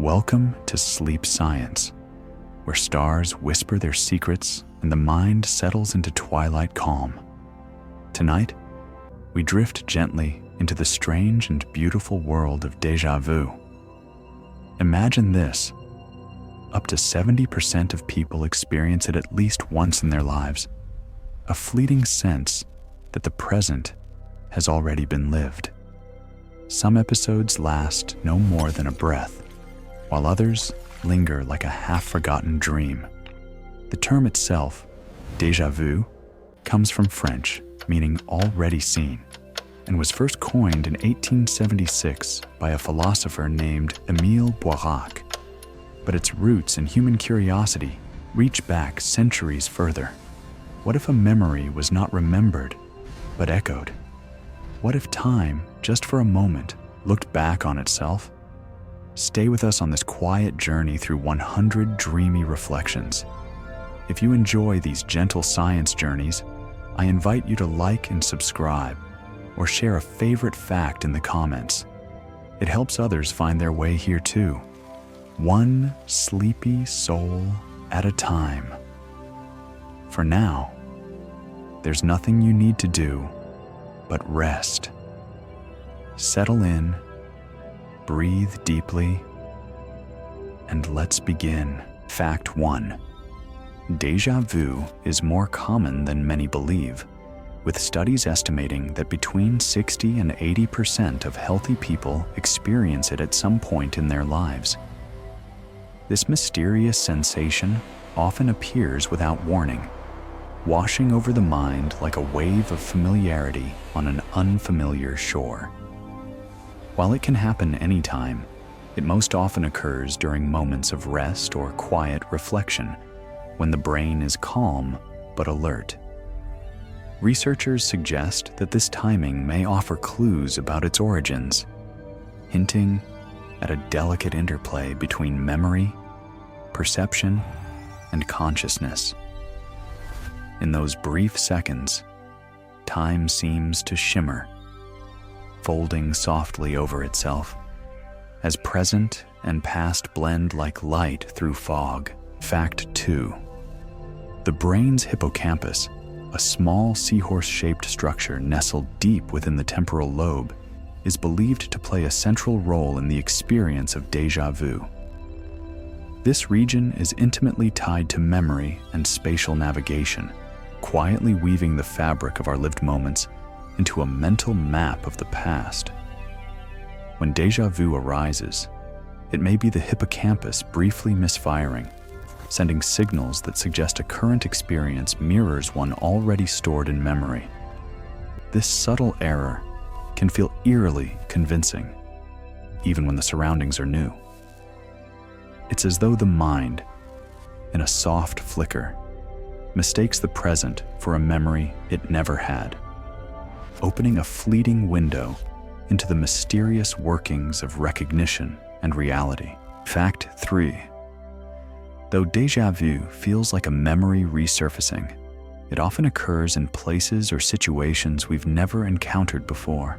Welcome to Sleep Science, where stars whisper their secrets and the mind settles into twilight calm. Tonight, we drift gently into the strange and beautiful world of déjà vu. Imagine this: up to 70% of people experience it at least once in their lives, a fleeting sense that the present has already been lived. Some episodes last no more than a breath, while others linger like a half-forgotten dream. The term itself, déjà vu, comes from French, meaning already seen, and was first coined in 1876 by a philosopher named Émile Boirac. But its roots in human curiosity reach back centuries further. What if a memory was not remembered, but echoed? What if time, just for a moment, looked back on itself? Stay with us on this quiet journey through 100 dreamy reflections. If you enjoy these gentle science journeys, I invite you to like and subscribe, or share a favorite fact in the comments. It helps others find their way here too, one sleepy soul at a time. For now, there's nothing you need to do but rest. Settle in, breathe deeply, and let's begin. Fact 1. Déjà vu is more common than many believe, with studies estimating that between 60 and 80% of healthy people experience it at some point in their lives. This mysterious sensation often appears without warning, washing over the mind like a wave of familiarity on an unfamiliar shore. While it can happen anytime, it most often occurs during moments of rest or quiet reflection, when the brain is calm but alert. Researchers suggest that this timing may offer clues about its origins, hinting at a delicate interplay between memory, perception, and consciousness. In those brief seconds, time seems to shimmer, folding softly over itself, as present and past blend like light through fog. Fact 2. The brain's hippocampus, a small seahorse-shaped structure nestled deep within the temporal lobe, is believed to play a central role in the experience of déjà vu. This region is intimately tied to memory and spatial navigation, quietly weaving the fabric of our lived moments into a mental map of the past. When déjà vu arises, it may be the hippocampus briefly misfiring, sending signals that suggest a current experience mirrors one already stored in memory. This subtle error can feel eerily convincing, even when the surroundings are new. It's as though the mind, in a soft flicker, mistakes the present for a memory it never had, opening a fleeting window into the mysterious workings of recognition and reality. Fact 3. Though déjà vu feels like a memory resurfacing, it often occurs in places or situations we've never encountered before.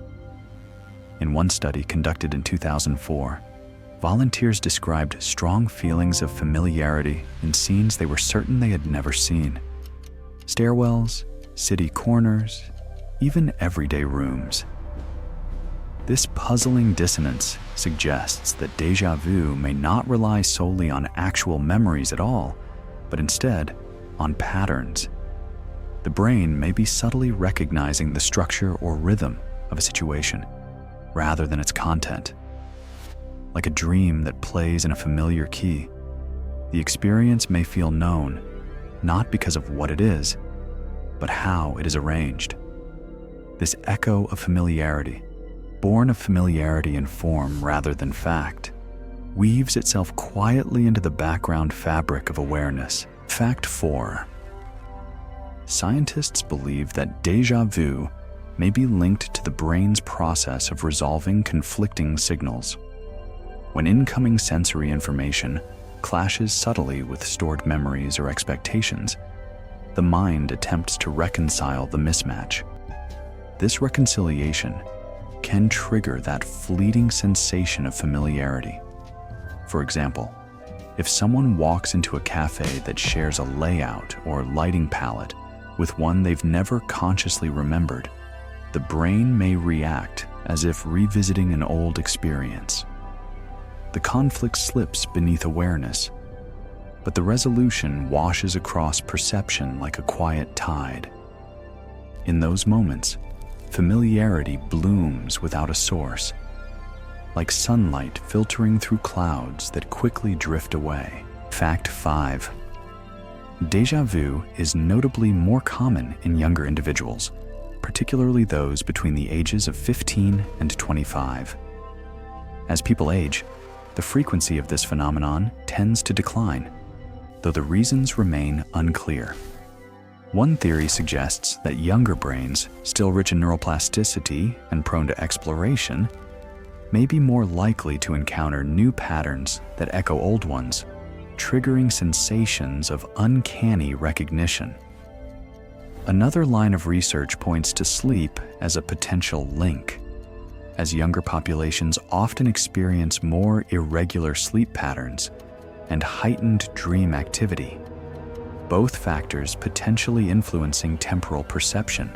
In one study conducted in 2004, volunteers described strong feelings of familiarity in scenes they were certain they had never seen. Stairwells, city corners, even everyday rooms. This puzzling dissonance suggests that déjà vu may not rely solely on actual memories at all, but instead on patterns. The brain may be subtly recognizing the structure or rhythm of a situation, rather than its content. Like a dream that plays in a familiar key, the experience may feel known, not because of what it is, but how it is arranged. This echo of familiarity, born of familiarity in form rather than fact, weaves itself quietly into the background fabric of awareness. Fact 4. Scientists believe that déjà vu may be linked to the brain's process of resolving conflicting signals. When incoming sensory information clashes subtly with stored memories or expectations, the mind attempts to reconcile the mismatch. This reconciliation can trigger that fleeting sensation of familiarity, For example, if someone walks into a cafe that shares a layout or lighting palette with one they've never consciously remembered, the brain may react as if revisiting an old experience. The conflict slips beneath awareness, but the resolution washes across perception like a quiet tide. In those moments, familiarity blooms without a source, like sunlight filtering through clouds that quickly drift away. Fact 5. Déjà vu is notably more common in younger individuals, particularly those between the ages of 15 and 25. As people age, the frequency of this phenomenon tends to decline, though the reasons remain unclear. One theory suggests that younger brains, still rich in neuroplasticity and prone to exploration, may be more likely to encounter new patterns that echo old ones, triggering sensations of uncanny recognition. Another line of research points to sleep as a potential link, as younger populations often experience more irregular sleep patterns and heightened dream activity, both factors potentially influencing temporal perception.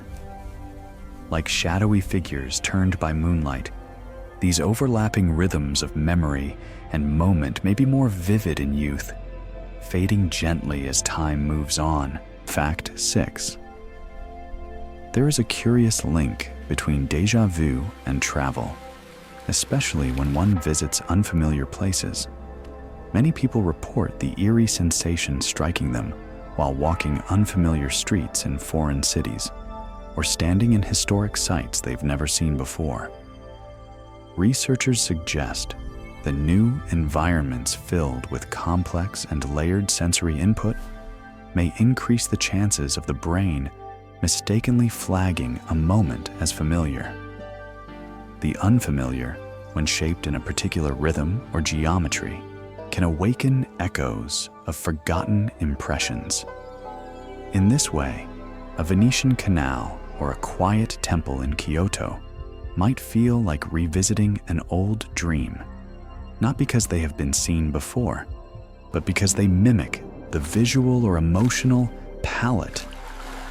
Like shadowy figures turned by moonlight, these overlapping rhythms of memory and moment may be more vivid in youth, fading gently as time moves on. Fact 6. There is a curious link between déjà vu and travel, especially when one visits unfamiliar places. Many people report the eerie sensation striking them while walking unfamiliar streets in foreign cities or standing in historic sites they've never seen before. Researchers suggest that new environments filled with complex and layered sensory input may increase the chances of the brain mistakenly flagging a moment as familiar. The unfamiliar, when shaped in a particular rhythm or geometry, can awaken echoes of forgotten impressions. In this way, a Venetian canal or a quiet temple in Kyoto might feel like revisiting an old dream, not because they have been seen before, but because they mimic the visual or emotional palette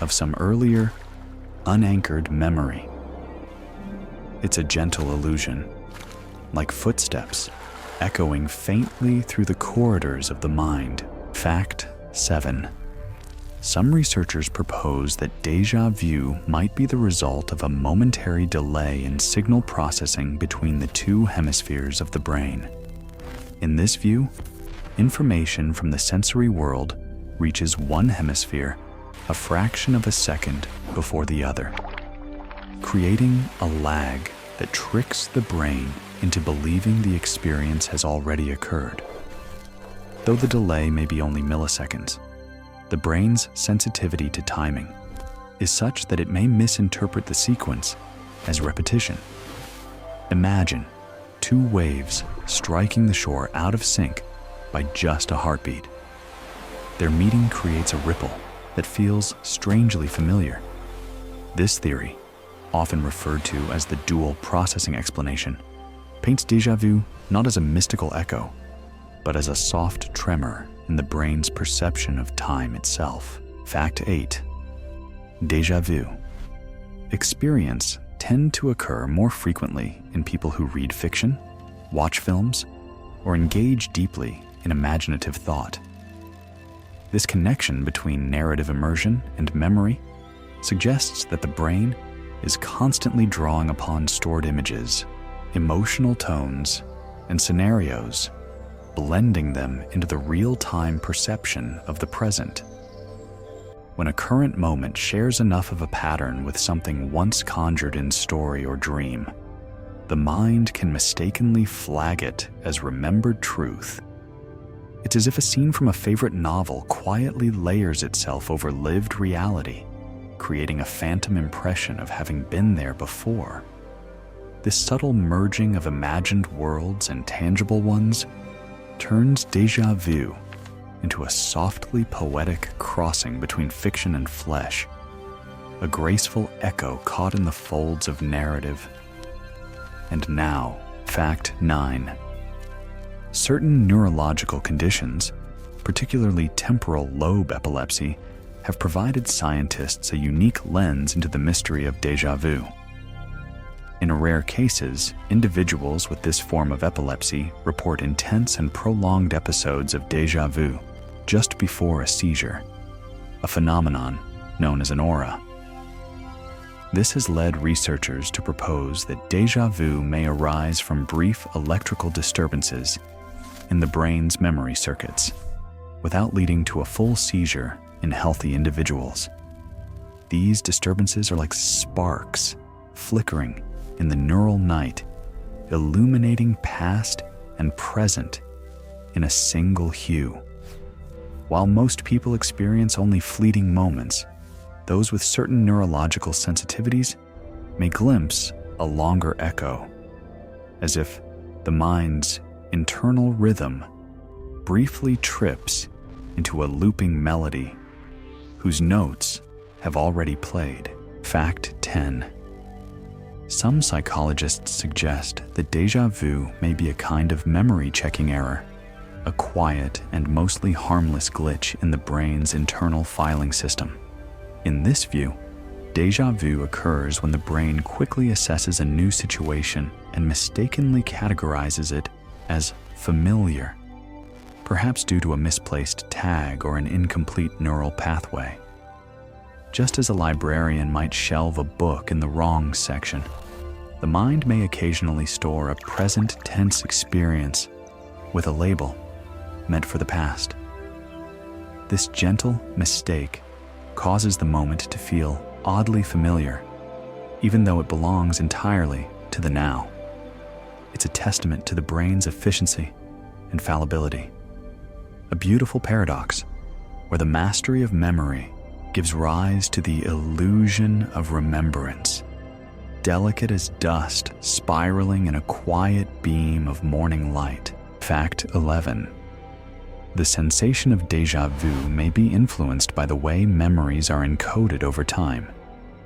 of some earlier, unanchored memory. It's a gentle illusion, like footsteps echoing faintly through the corridors of the mind. Fact 7. Some researchers propose that déjà vu might be the result of a momentary delay in signal processing between the two hemispheres of the brain. In this view, information from the sensory world reaches one hemisphere a fraction of a second before the other, creating a lag that tricks the brain into believing the experience has already occurred. Though the delay may be only milliseconds, the brain's sensitivity to timing is such that it may misinterpret the sequence as repetition. Imagine two waves striking the shore out of sync by just a heartbeat. Their meeting creates a ripple that feels strangely familiar. This theory, often referred to as the dual processing explanation, paints déjà vu not as a mystical echo, but as a soft tremor in the brain's perception of time itself. Fact 8. Déjà vu. Experiences tend to occur more frequently in people who read fiction, watch films, or engage deeply in imaginative thought. This connection between narrative immersion and memory suggests that the brain is constantly drawing upon stored images, emotional tones, and scenarios, blending them into the real-time perception of the present. When a current moment shares enough of a pattern with something once conjured in story or dream, the mind can mistakenly flag it as remembered truth. It's as if a scene from a favorite novel quietly layers itself over lived reality, creating a phantom impression of having been there before. This subtle merging of imagined worlds and tangible ones turns déjà vu into a softly poetic crossing between fiction and flesh, a graceful echo caught in the folds of narrative. And now, fact 9. Certain neurological conditions, particularly temporal lobe epilepsy, have provided scientists a unique lens into the mystery of déjà vu. In rare cases, individuals with this form of epilepsy report intense and prolonged episodes of déjà vu just before a seizure, a phenomenon known as an aura. This has led researchers to propose that déjà vu may arise from brief electrical disturbances in the brain's memory circuits, without leading to a full seizure in healthy individuals. These disturbances are like sparks flickering in the neural night, illuminating past and present in a single hue. While most people experience only fleeting moments, those with certain neurological sensitivities may glimpse a longer echo, as if the mind's internal rhythm briefly trips into a looping melody whose notes have already played. Fact 10. Some psychologists suggest that déjà vu may be a kind of memory checking error, a quiet and mostly harmless glitch in the brain's internal filing system. In this view, déjà vu occurs when the brain quickly assesses a new situation and mistakenly categorizes it as familiar, perhaps due to a misplaced tag or an incomplete neural pathway. Just as a librarian might shelve a book in the wrong section, the mind may occasionally store a present tense experience with a label meant for the past. This gentle mistake causes the moment to feel oddly familiar, even though it belongs entirely to the now. It's a testament to the brain's efficiency and fallibility, a beautiful paradox where the mastery of memory gives rise to the illusion of remembrance, delicate as dust spiraling in a quiet beam of morning light. Fact 11. The sensation of déjà vu may be influenced by the way memories are encoded over time,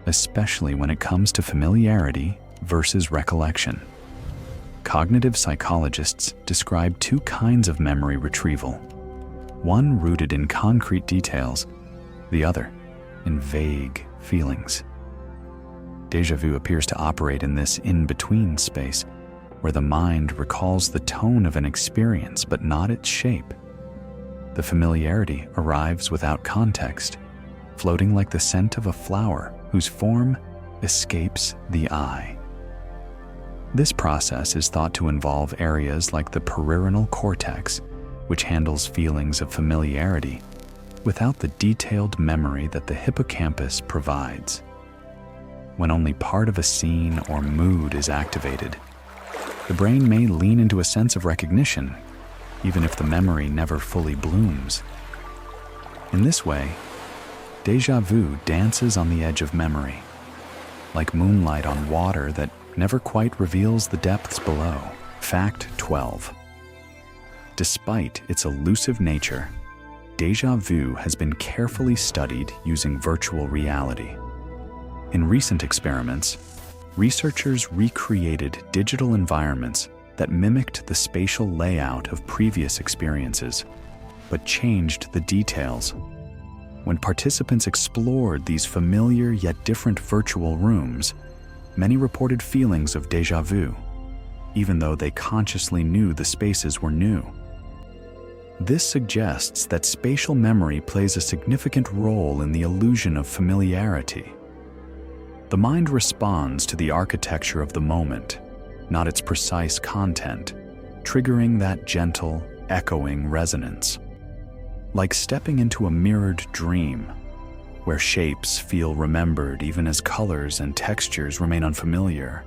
especially when it comes to familiarity versus recollection. Cognitive psychologists describe two kinds of memory retrieval, one rooted in concrete details, the other in vague feelings. Déjà vu appears to operate in this in-between space, where the mind recalls the tone of an experience but not its shape. The familiarity arrives without context, floating like the scent of a flower whose form escapes the eye. This process is thought to involve areas like the parietal cortex, which handles feelings of familiarity, without the detailed memory that the hippocampus provides. When only part of a scene or mood is activated, the brain may lean into a sense of recognition, even if the memory never fully blooms. In this way, déjà vu dances on the edge of memory, like moonlight on water that never quite reveals the depths below. Fact 12. Despite its elusive nature, déjà vu has been carefully studied using virtual reality. In recent experiments, researchers recreated digital environments that mimicked the spatial layout of previous experiences, but changed the details. When participants explored these familiar yet different virtual rooms, many reported feelings of déjà vu, even though they consciously knew the spaces were new. This suggests that spatial memory plays a significant role in the illusion of familiarity. The mind responds to the architecture of the moment, not its precise content, triggering that gentle, echoing resonance. Like stepping into a mirrored dream, where shapes feel remembered even as colors and textures remain unfamiliar,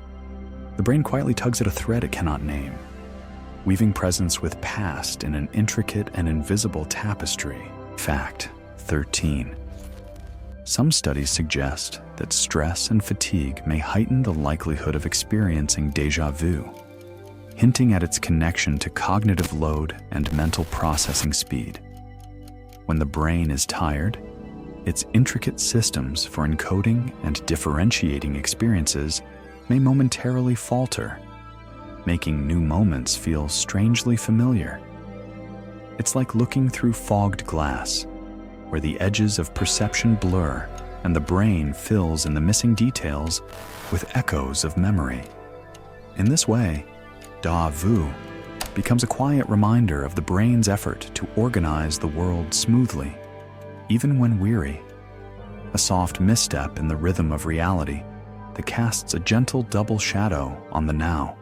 the brain quietly tugs at a thread it cannot name, weaving presence with past in an intricate and invisible tapestry. Fact 13. Some studies suggest that stress and fatigue may heighten the likelihood of experiencing déjà vu, hinting at its connection to cognitive load and mental processing speed. When the brain is tired, its intricate systems for encoding and differentiating experiences may momentarily falter, making new moments feel strangely familiar. It's like looking through fogged glass, where the edges of perception blur and the brain fills in the missing details with echoes of memory. In this way, déjà vu becomes a quiet reminder of the brain's effort to organize the world smoothly, even when weary, a soft misstep in the rhythm of reality that casts a gentle double shadow on the now.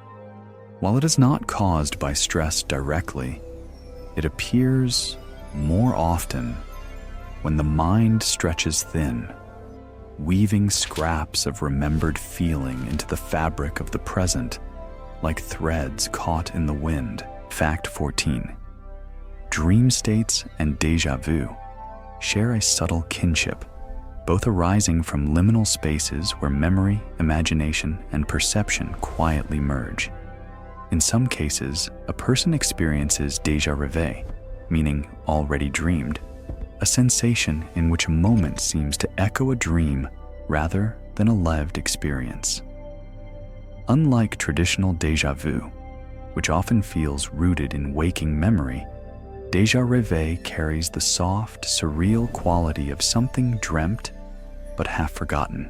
While it is not caused by stress directly, it appears more often when the mind stretches thin, weaving scraps of remembered feeling into the fabric of the present, like threads caught in the wind. Fact 14. Dream states and déjà vu share a subtle kinship, both arising from liminal spaces where memory, imagination, and perception quietly merge. In some cases, a person experiences déjà rêvé, meaning already dreamed, a sensation in which a moment seems to echo a dream rather than a lived experience. Unlike traditional déjà vu, which often feels rooted in waking memory, déjà rêvé carries the soft, surreal quality of something dreamt but half forgotten.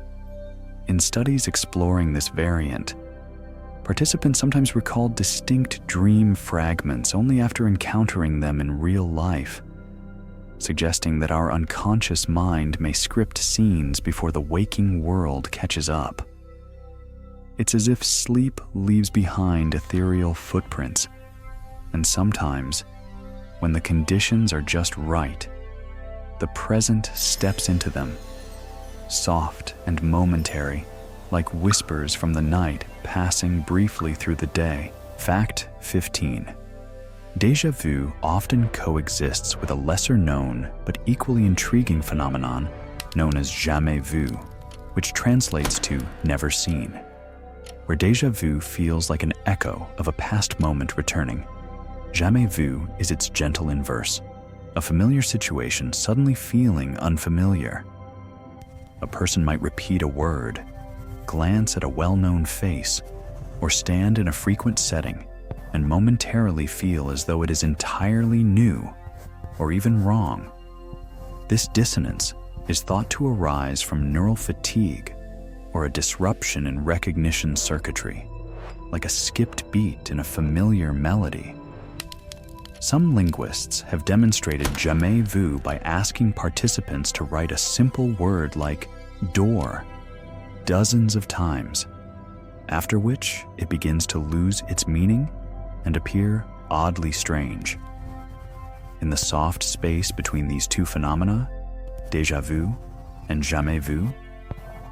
In studies exploring this variant, participants sometimes recall distinct dream fragments only after encountering them in real life, suggesting that our unconscious mind may script scenes before the waking world catches up. It's as if sleep leaves behind ethereal footprints, and sometimes, when the conditions are just right, the present steps into them, soft and momentary, like whispers from the night passing briefly through the day. Fact 15. Déjà vu often coexists with a lesser-known but equally intriguing phenomenon known as jamais vu, which translates to never seen, where déjà vu feels like an echo of a past moment returning. Jamais vu is its gentle inverse, a familiar situation suddenly feeling unfamiliar. A person might repeat a word, glance at a well-known face, or stand in a frequent setting and momentarily feel as though it is entirely new or even wrong. This dissonance is thought to arise from neural fatigue or a disruption in recognition circuitry, like a skipped beat in a familiar melody. Some linguists have demonstrated jamais vu by asking participants to write a simple word like door dozens of times, after which it begins to lose its meaning and appear oddly strange. In the soft space between these two phenomena, déjà vu and jamais vu,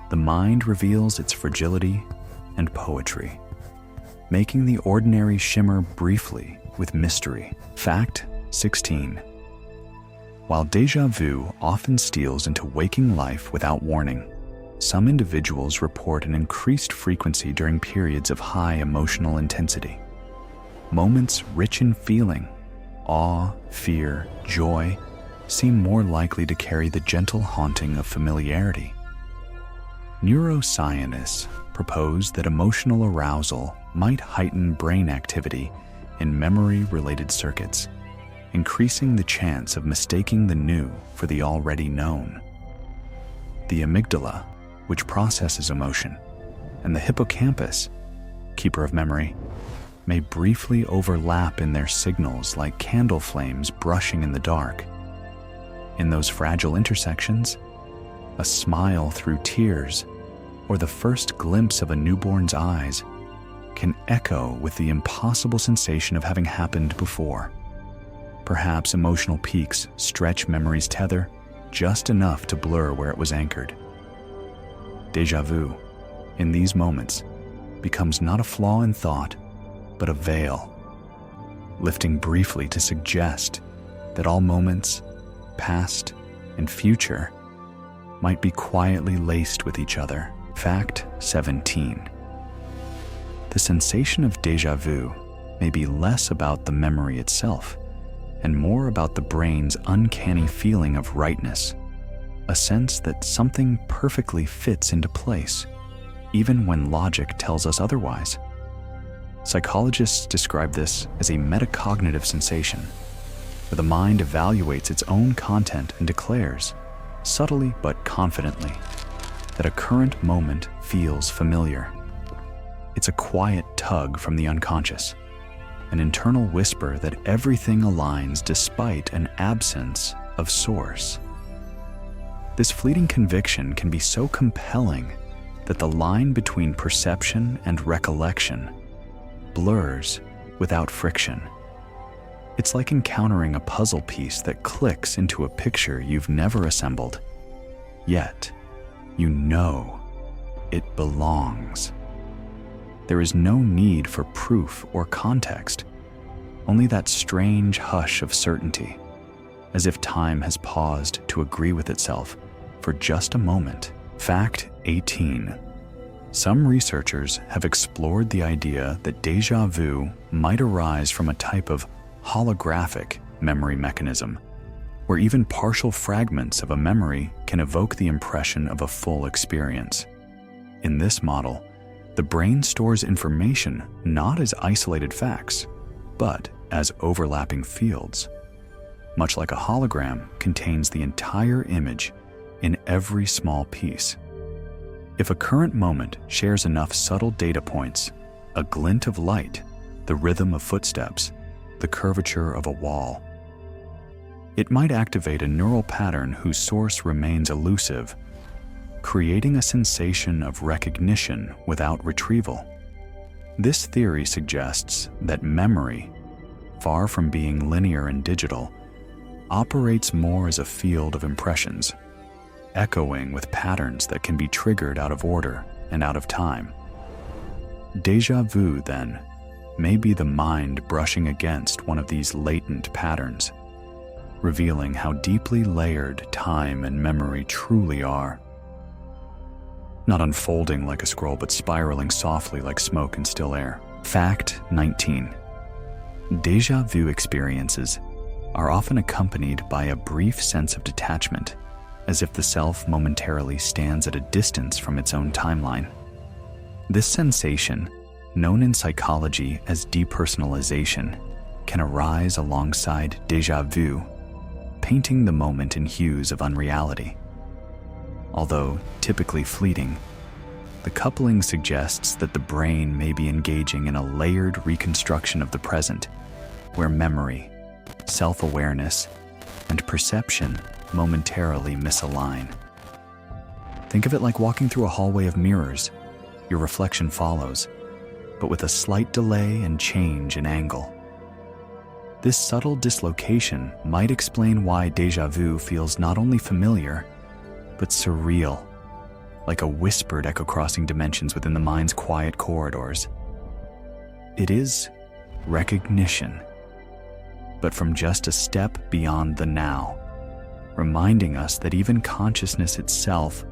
the mind reveals its fragility and poetry, making the ordinary shimmer briefly with mystery. Fact 16. While déjà vu often steals into waking life without warning, some individuals report an increased frequency during periods of high emotional intensity. Moments rich in feeling, awe, fear, joy, seem more likely to carry the gentle haunting of familiarity. Neuroscientists propose that emotional arousal might heighten brain activity in memory-related circuits, increasing the chance of mistaking the new for the already known. The amygdala, which processes emotion, and the hippocampus, keeper of memory, may briefly overlap in their signals like candle flames brushing in the dark. In those fragile intersections, a smile through tears, or the first glimpse of a newborn's eyes can echo with the impossible sensation of having happened before. Perhaps emotional peaks stretch memory's tether just enough to blur where it was anchored. Déjà vu, in these moments, becomes not a flaw in thought, but a veil, lifting briefly to suggest that all moments, past and future, might be quietly laced with each other. Fact 17. The sensation of déjà vu may be less about the memory itself and more about the brain's uncanny feeling of rightness, a sense that something perfectly fits into place, even when logic tells us otherwise. Psychologists describe this as a metacognitive sensation, where the mind evaluates its own content and declares, subtly but confidently, that a current moment feels familiar. It's a quiet tug from the unconscious, an internal whisper that everything aligns despite an absence of source. This fleeting conviction can be so compelling that the line between perception and recollection blurs without friction. It's like encountering a puzzle piece that clicks into a picture you've never assembled, yet you know it belongs. There is no need for proof or context, only that strange hush of certainty, as if time has paused to agree with itself for just a moment. Fact 18. Some researchers have explored the idea that déjà vu might arise from a type of holographic memory mechanism, where even partial fragments of a memory can evoke the impression of a full experience. In this model, the brain stores information not as isolated facts, but as overlapping fields. Much like a hologram contains the entire image in every small piece. If a current moment shares enough subtle data points, a glint of light, the rhythm of footsteps, the curvature of a wall, it might activate a neural pattern whose source remains elusive, creating a sensation of recognition without retrieval. This theory suggests that memory, far from being linear and digital, operates more as a field of impressions, echoing with patterns that can be triggered out of order and out of time. Déjà vu, then, may be the mind brushing against one of these latent patterns, revealing how deeply layered time and memory truly are. Not unfolding like a scroll, but spiraling softly like smoke in still air. Fact 19. Déjà vu experiences are often accompanied by a brief sense of detachment, as if the self momentarily stands at a distance from its own timeline. This sensation, known in psychology as depersonalization, can arise alongside déjà vu, painting the moment in hues of unreality. Although typically fleeting, the coupling suggests that the brain may be engaging in a layered reconstruction of the present, where memory, self-awareness, and perception momentarily misalign. Think of it like walking through a hallway of mirrors. Your reflection follows, but with a slight delay and change in angle. This subtle dislocation might explain why déjà vu feels not only familiar, but surreal, like a whispered echo crossing dimensions within the mind's quiet corridors. It is recognition, but from just a step beyond the now, reminding us that even consciousness itself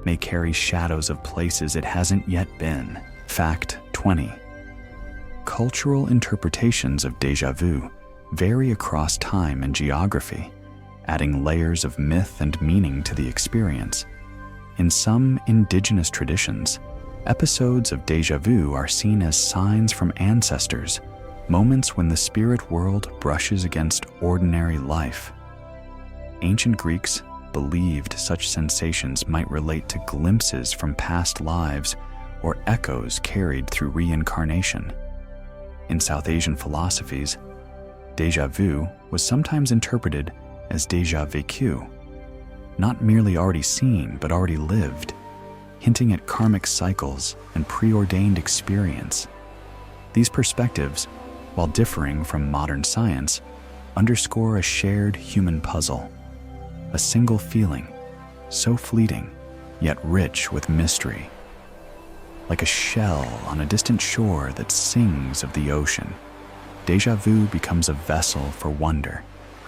may carry shadows of places it hasn't yet been. Fact 20. Cultural interpretations of déjà vu vary across time and geography, adding layers of myth and meaning to the experience. In some indigenous traditions, episodes of déjà vu are seen as signs from ancestors, moments when the spirit world brushes against ordinary life. Ancient Greeks believed such sensations might relate to glimpses from past lives or echoes carried through reincarnation. In South Asian philosophies, déjà vu was sometimes interpreted as déjà vécu, not merely already seen but already lived, hinting at karmic cycles and preordained experience. These perspectives, while differing from modern science, underscore a shared human puzzle, a single feeling, so fleeting, yet rich with mystery. Like a shell on a distant shore that sings of the ocean, déjà vu becomes a vessel for wonder,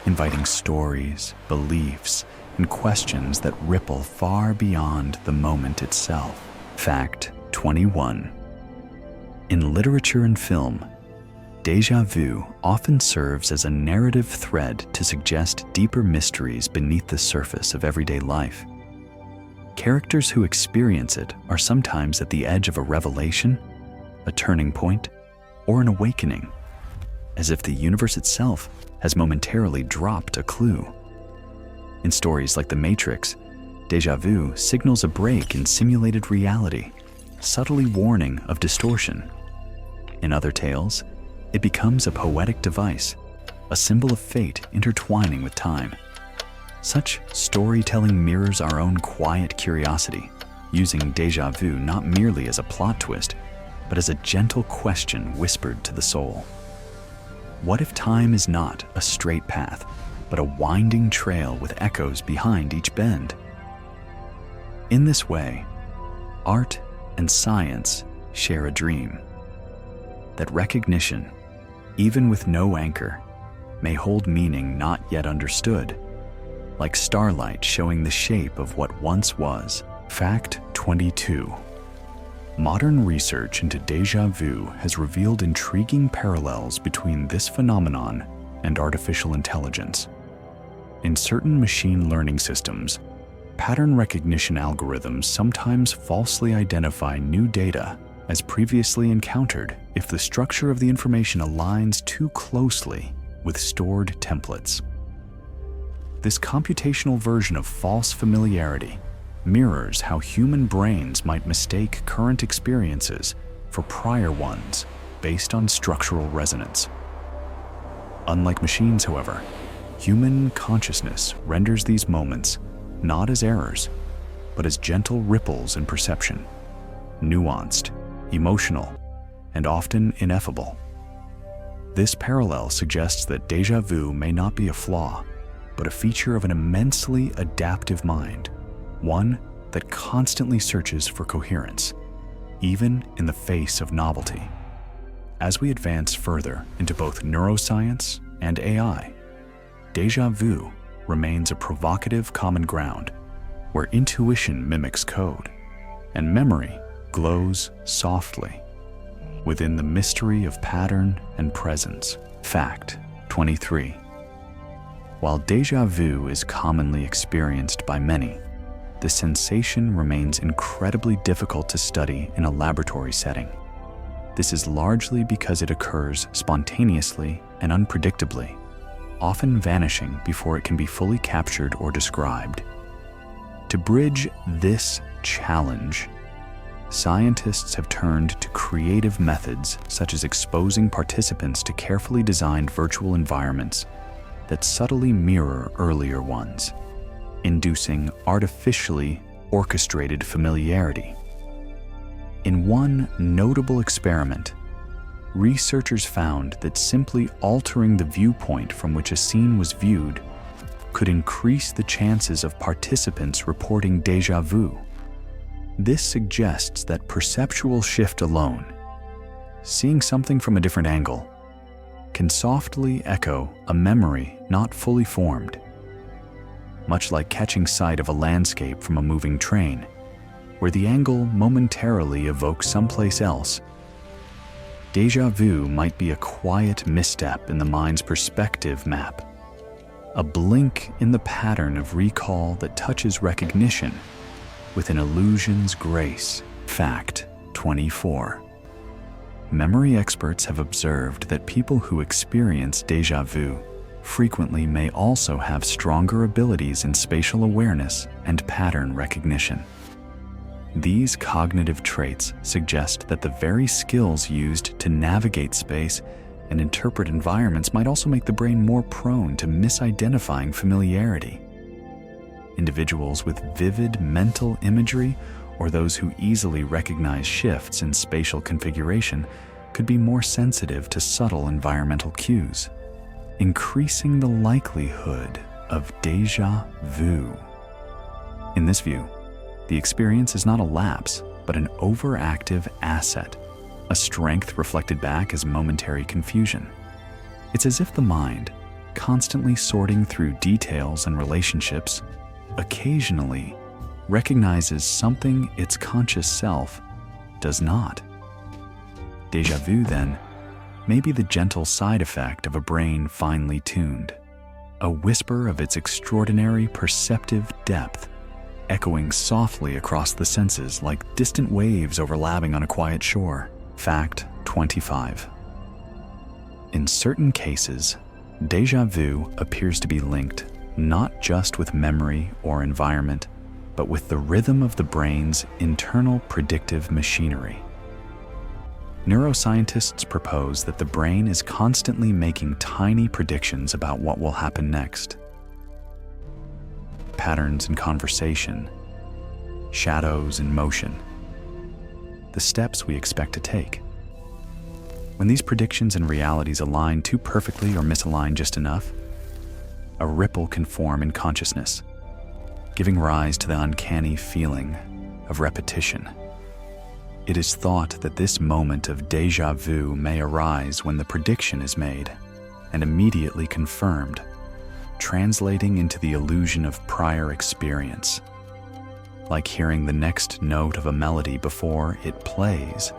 inviting stories, beliefs, and questions that ripple far beyond the moment itself. Fact 21. In literature and film, déjà vu often serves as a narrative thread to suggest deeper mysteries beneath the surface of everyday life. Characters who experience it are sometimes at the edge of a revelation, a turning point, or an awakening, as if the universe itself has momentarily dropped a clue. In stories like The Matrix, déjà vu signals a break in simulated reality, subtly warning of distortion. In other tales, it becomes a poetic device, a symbol of fate intertwining with time. Such storytelling mirrors our own quiet curiosity, using déjà vu not merely as a plot twist, but as a gentle question whispered to the soul. What if time is not a straight path, but a winding trail with echoes behind each bend? In this way, art and science share a dream. That recognition, even with no anchor, may hold meaning not yet understood, like starlight showing the shape of what once was. Fact 22. Modern research into déjà vu has revealed intriguing parallels between this phenomenon and artificial intelligence. In certain machine learning systems, pattern recognition algorithms sometimes falsely identify new data as previously encountered if the structure of the information aligns too closely with stored templates. This computational version of false familiarity mirrors how human brains might mistake current experiences for prior ones based on structural resonance. Unlike machines, however, human consciousness renders these moments not as errors, but as gentle ripples in perception, nuanced, emotional, and often ineffable. This parallel suggests that déjà vu may not be a flaw, but a feature of an immensely adaptive mind, one that constantly searches for coherence, even in the face of novelty. As we advance further into both neuroscience and AI, déjà vu remains a provocative common ground where intuition mimics code and memory glows softly within the mystery of pattern and presence. Fact 23. While déjà vu is commonly experienced by many, the sensation remains incredibly difficult to study in a laboratory setting. This is largely because it occurs spontaneously and unpredictably, often vanishing before it can be fully captured or described. To bridge this challenge, scientists have turned to creative methods such as exposing participants to carefully designed virtual environments that subtly mirror earlier ones, inducing artificially orchestrated familiarity. In one notable experiment, researchers found that simply altering the viewpoint from which a scene was viewed could increase the chances of participants reporting déjà vu. This suggests that perceptual shift alone, seeing something from a different angle, can softly echo a memory not fully formed. Much like catching sight of a landscape from a moving train, where the angle momentarily evokes someplace else, déjà vu might be a quiet misstep in the mind's perspective map, a blink in the pattern of recall that touches recognition with an illusion's grace. Fact 24. Memory experts have observed that people who experience déjà vu frequently may also have stronger abilities in spatial awareness and pattern recognition. These cognitive traits suggest that the very skills used to navigate space and interpret environments might also make the brain more prone to misidentifying familiarity. Individuals with vivid mental imagery or those who easily recognize shifts in spatial configuration could be more sensitive to subtle environmental cues, increasing the likelihood of déjà vu. In this view, the experience is not a lapse, but an overactive asset, a strength reflected back as momentary confusion. It's as if the mind, constantly sorting through details and relationships, occasionally recognizes something its conscious self does not. Déjà vu, then, may be the gentle side effect of a brain finely tuned, a whisper of its extraordinary perceptive depth, echoing softly across the senses like distant waves overlapping on a quiet shore. Fact 25. In certain cases, déjà vu appears to be linked not just with memory or environment, but with the rhythm of the brain's internal predictive machinery. Neuroscientists propose that the brain is constantly making tiny predictions about what will happen next. Patterns in conversation, shadows in motion, the steps we expect to take. When these predictions and realities align too perfectly or misalign just enough, a ripple can form in consciousness, giving rise to the uncanny feeling of repetition. It is thought that this moment of déjà vu may arise when the prediction is made and immediately confirmed, translating into the illusion of prior experience. Like hearing the next note of a melody before it plays,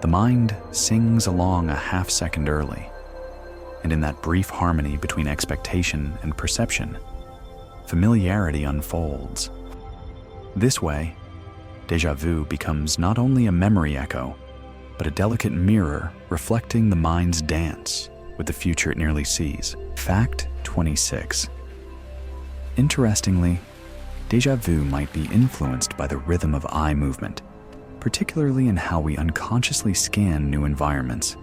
the mind sings along a half-second early, and in that brief harmony between expectation and perception, familiarity unfolds. This way, déjà vu becomes not only a memory echo, but a delicate mirror reflecting the mind's dance with the future it nearly sees. Fact 26. Interestingly, déjà vu might be influenced by the rhythm of eye movement, particularly in how we unconsciously scan new environments.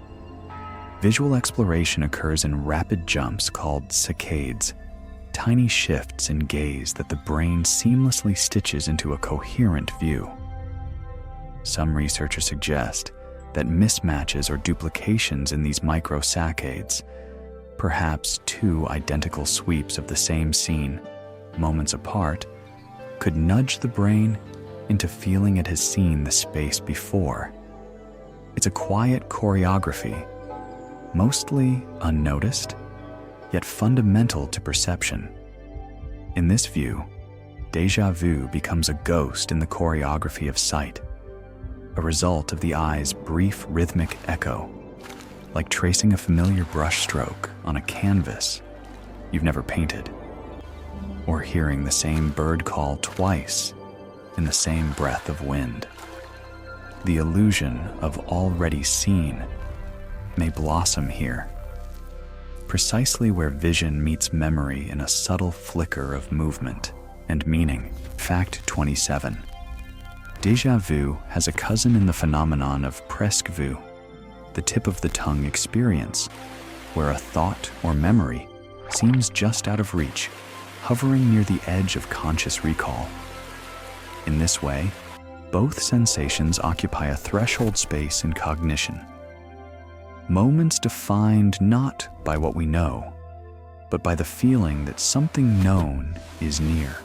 Visual exploration occurs in rapid jumps called saccades, tiny shifts in gaze that the brain seamlessly stitches into a coherent view. Some researchers suggest that mismatches or duplications in these microsaccades, perhaps two identical sweeps of the same scene, moments apart, could nudge the brain into feeling it has seen the space before. It's a quiet choreography, mostly unnoticed, yet fundamental to perception. In this view, déjà vu becomes a ghost in the choreography of sight, a result of the eye's brief rhythmic echo, like tracing a familiar brushstroke on a canvas you've never painted, or hearing the same bird call twice in the same breath of wind. The illusion of already seen may blossom here, precisely where vision meets memory in a subtle flicker of movement and meaning. Fact 27. Déjà vu has a cousin in the phenomenon of presque vu, the tip of the tongue experience, where a thought or memory seems just out of reach, hovering near the edge of conscious recall. In this way, both sensations occupy a threshold space in cognition. Moments defined not by what we know, but by the feeling that something known is near.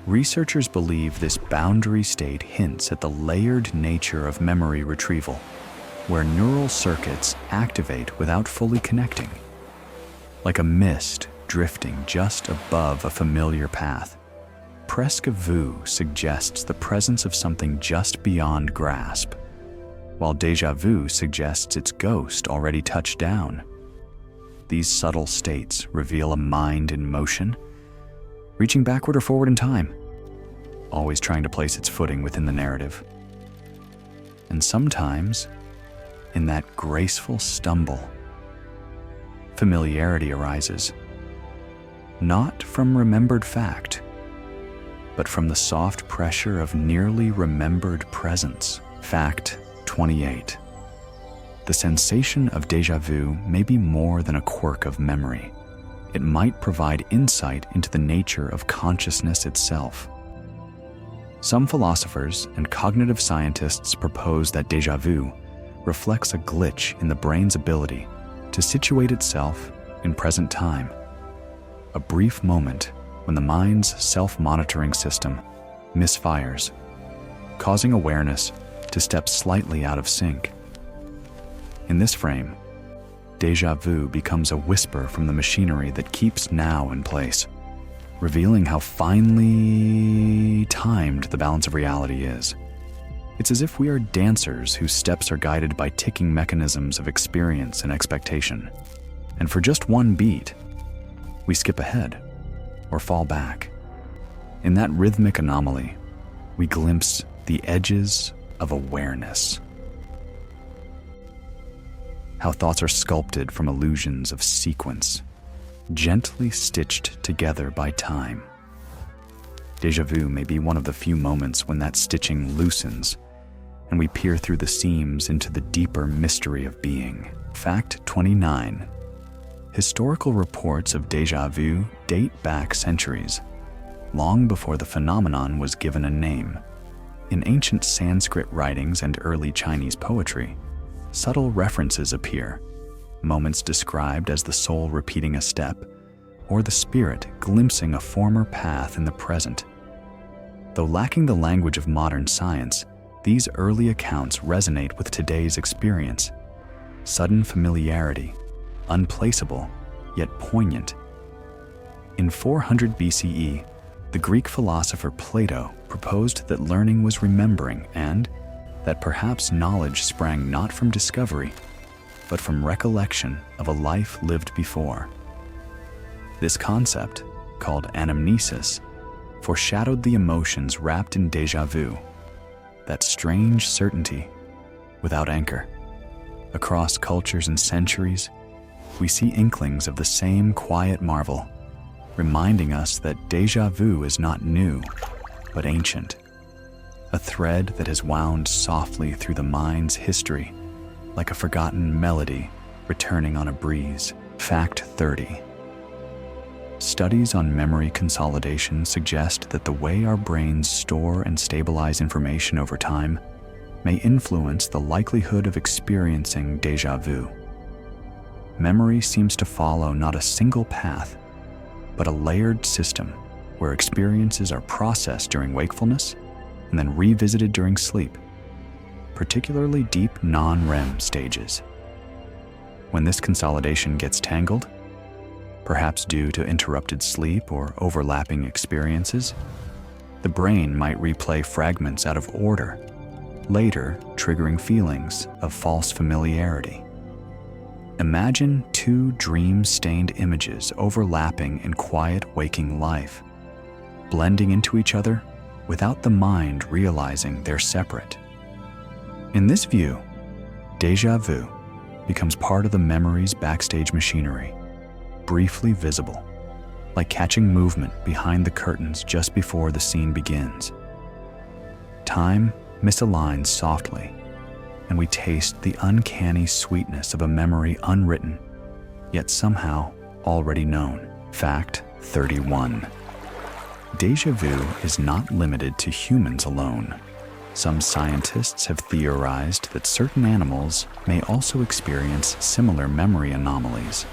Researchers believe this boundary state hints at the layered nature of memory retrieval, where neural circuits activate without fully connecting, like a mist drifting just above a familiar path. Presque vu suggests the presence of something just beyond grasp, while déjà vu suggests its ghost already touched down. These subtle states reveal a mind in motion, reaching backward or forward in time, always trying to place its footing within the narrative. And sometimes, in that graceful stumble, familiarity arises, not from remembered fact, but from the soft pressure of nearly remembered presence. Fact 28. The sensation of déjà vu may be more than a quirk of memory. It might provide insight into the nature of consciousness itself. Some philosophers and cognitive scientists propose that déjà vu reflects a glitch in the brain's ability to situate itself in present time, a brief moment when the mind's self-monitoring system misfires, causing awareness to step slightly out of sync. In this frame, déjà vu becomes a whisper from the machinery that keeps now in place, revealing how finely timed the balance of reality is. It's as if we are dancers whose steps are guided by ticking mechanisms of experience and expectation. And for just one beat, we skip ahead or fall back. In that rhythmic anomaly, we glimpse the edges of awareness. how thoughts are sculpted from illusions of sequence, gently stitched together by time. Déjà vu may be one of the few moments when that stitching loosens, and we peer through the seams into the deeper mystery of being. Fact 29. Historical reports of déjà vu date back centuries, long before the phenomenon was given a name. In ancient Sanskrit writings and early Chinese poetry, subtle references appear, moments described as the soul repeating a step, or the spirit glimpsing a former path in the present. Though lacking the language of modern science, these early accounts resonate with today's experience. Sudden familiarity, unplaceable, yet poignant. In 400 BCE, the Greek philosopher Plato proposed that learning was remembering and that perhaps knowledge sprang not from discovery, but from recollection of a life lived before. This concept, called anamnesis, foreshadowed the emotions wrapped in déjà vu, that strange certainty without anchor. Across cultures and centuries, we see inklings of the same quiet marvel, reminding us that déjà vu is not new, but ancient, a thread that has wound softly through the mind's history, like a forgotten melody returning on a breeze. Fact 30. Studies on memory consolidation suggest that the way our brains store and stabilize information over time may influence the likelihood of experiencing déjà vu. Memory seems to follow not a single path, but a layered system where experiences are processed during wakefulness and then revisited during sleep, particularly deep non-REM stages. When this consolidation gets tangled, perhaps due to interrupted sleep or overlapping experiences, the brain might replay fragments out of order, later triggering feelings of false familiarity. Imagine two dream-stained images overlapping in quiet waking life, blending into each other without the mind realizing they're separate. In this view, déjà vu becomes part of the memory's backstage machinery, briefly visible, like catching movement behind the curtains just before the scene begins. Time misaligns softly, and we taste the uncanny sweetness of a memory unwritten, yet somehow already known. Fact 31. Déjà vu is not limited to humans alone. Some scientists have theorized that certain animals may also experience similar memory anomalies.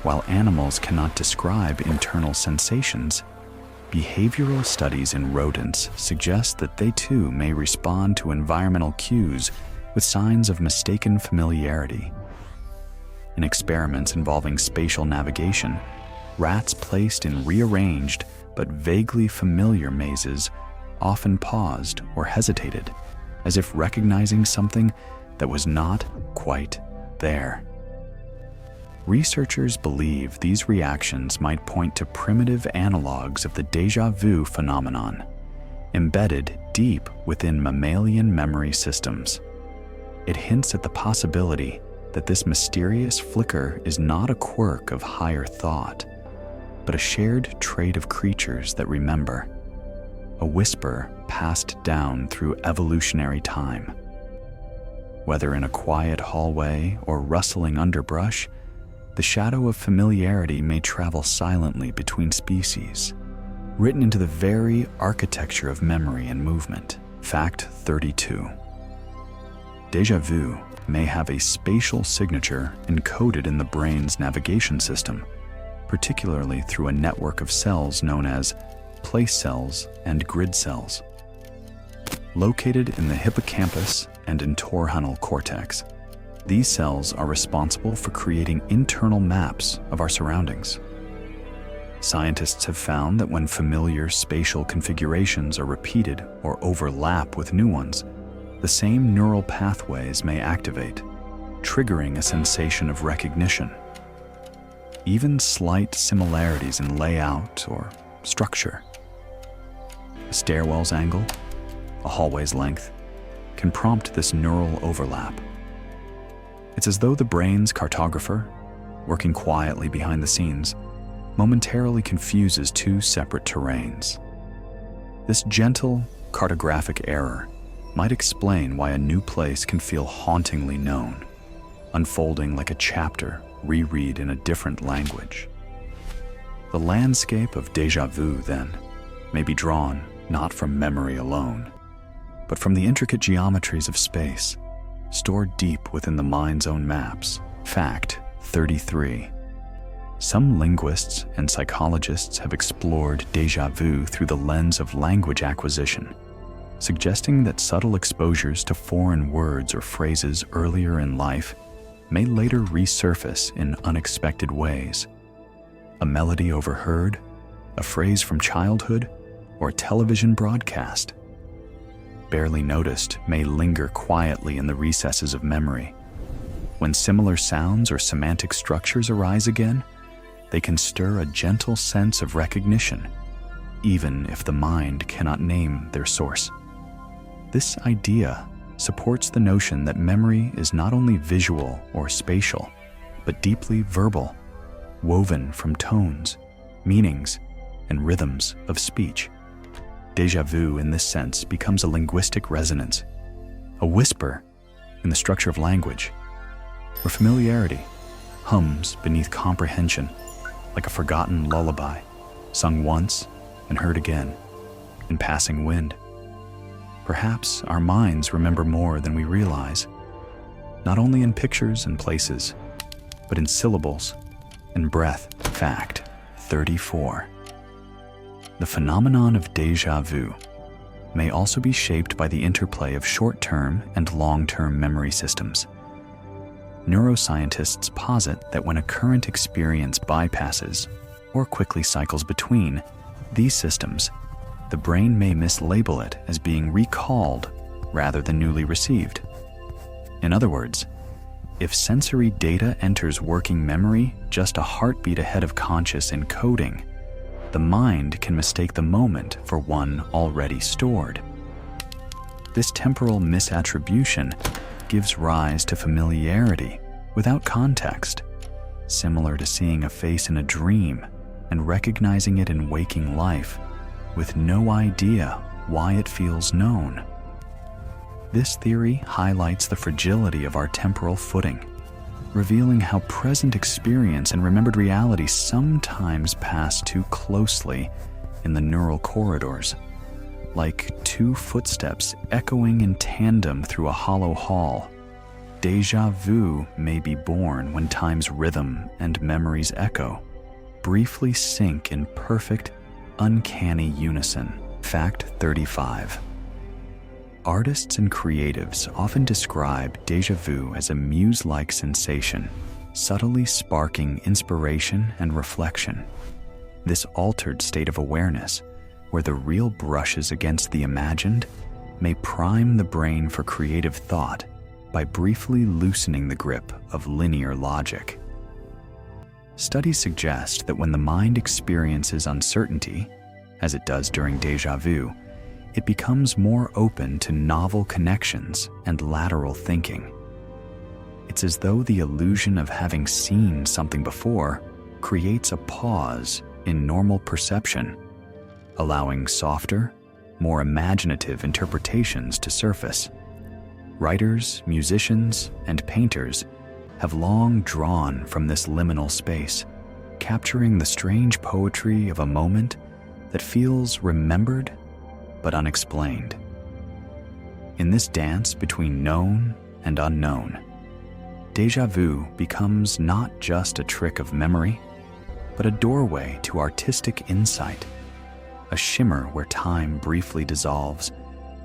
While animals cannot describe internal sensations, behavioral studies in rodents suggest that they too may respond to environmental cues with signs of mistaken familiarity. In experiments involving spatial navigation, rats placed in rearranged but vaguely familiar mazes often paused or hesitated, as if recognizing something that was not quite there. Researchers believe these reactions might point to primitive analogs of the déjà vu phenomenon, embedded deep within mammalian memory systems. It hints at the possibility that this mysterious flicker is not a quirk of higher thought, but a shared trait of creatures that remember, a whisper passed down through evolutionary time. Whether in a quiet hallway or rustling underbrush, the shadow of familiarity may travel silently between species, written into the very architecture of memory and movement. Fact 32. Déjà vu may have a spatial signature encoded in the brain's navigation system, particularly through a network of cells known as place cells and grid cells. Located in the hippocampus and entorhinal cortex, these cells are responsible for creating internal maps of our surroundings. Scientists have found that when familiar spatial configurations are repeated or overlap with new ones, the same neural pathways may activate, triggering a sensation of recognition. Even slight similarities in layout or structure, a stairwell's angle, a hallway's length, can prompt this neural overlap. It's as though the brain's cartographer, working quietly behind the scenes, momentarily confuses two separate terrains. This gentle cartographic error might explain why a new place can feel hauntingly known, unfolding like a chapter reread in a different language. The landscape of déjà vu, then, may be drawn not from memory alone, but from the intricate geometries of space, stored deep within the mind's own maps. Fact 33. Some linguists and psychologists have explored déjà vu through the lens of language acquisition, suggesting that subtle exposures to foreign words or phrases earlier in life may later resurface in unexpected ways. A melody overheard, a phrase from childhood, or a television broadcast, barely noticed, may linger quietly in the recesses of memory. When similar sounds or semantic structures arise again, they can stir a gentle sense of recognition, even if the mind cannot name their source. This idea supports the notion that memory is not only visual or spatial, but deeply verbal, woven from tones, meanings, and rhythms of speech. Déjà vu, in this sense, becomes a linguistic resonance, a whisper in the structure of language, where familiarity hums beneath comprehension like a forgotten lullaby, sung once and heard again in passing wind. Perhaps our minds remember more than we realize, not only in pictures and places, but in syllables and breath. Fact 34. The phenomenon of déjà vu may also be shaped by the interplay of short-term and long-term memory systems. Neuroscientists posit that when a current experience bypasses or quickly cycles between these systems, the brain may mislabel it as being recalled rather than newly received. In other words, if sensory data enters working memory just a heartbeat ahead of conscious encoding, the mind can mistake the moment for one already stored. This temporal misattribution gives rise to familiarity without context, similar to seeing a face in a dream and recognizing it in waking life with no idea why it feels known. This theory highlights the fragility of our temporal footing, revealing how present experience and remembered reality sometimes pass too closely in the neural corridors, like two footsteps echoing in tandem through a hollow hall. Déjà vu may be born when time's rhythm and memory's echo briefly sync in perfect, uncanny unison. Fact 35. Artists and creatives often describe déjà vu as a muse-like sensation, subtly sparking inspiration and reflection. This altered state of awareness, where the real brushes against the imagined, may prime the brain for creative thought by briefly loosening the grip of linear logic. Studies suggest that when the mind experiences uncertainty, as it does during déjà vu, it becomes more open to novel connections and lateral thinking. It's as though the illusion of having seen something before creates a pause in normal perception, allowing softer, more imaginative interpretations to surface. Writers, musicians, and painters have long drawn from this liminal space, capturing the strange poetry of a moment that feels remembered but unexplained. In this dance between known and unknown, déjà vu becomes not just a trick of memory, but a doorway to artistic insight, a shimmer where time briefly dissolves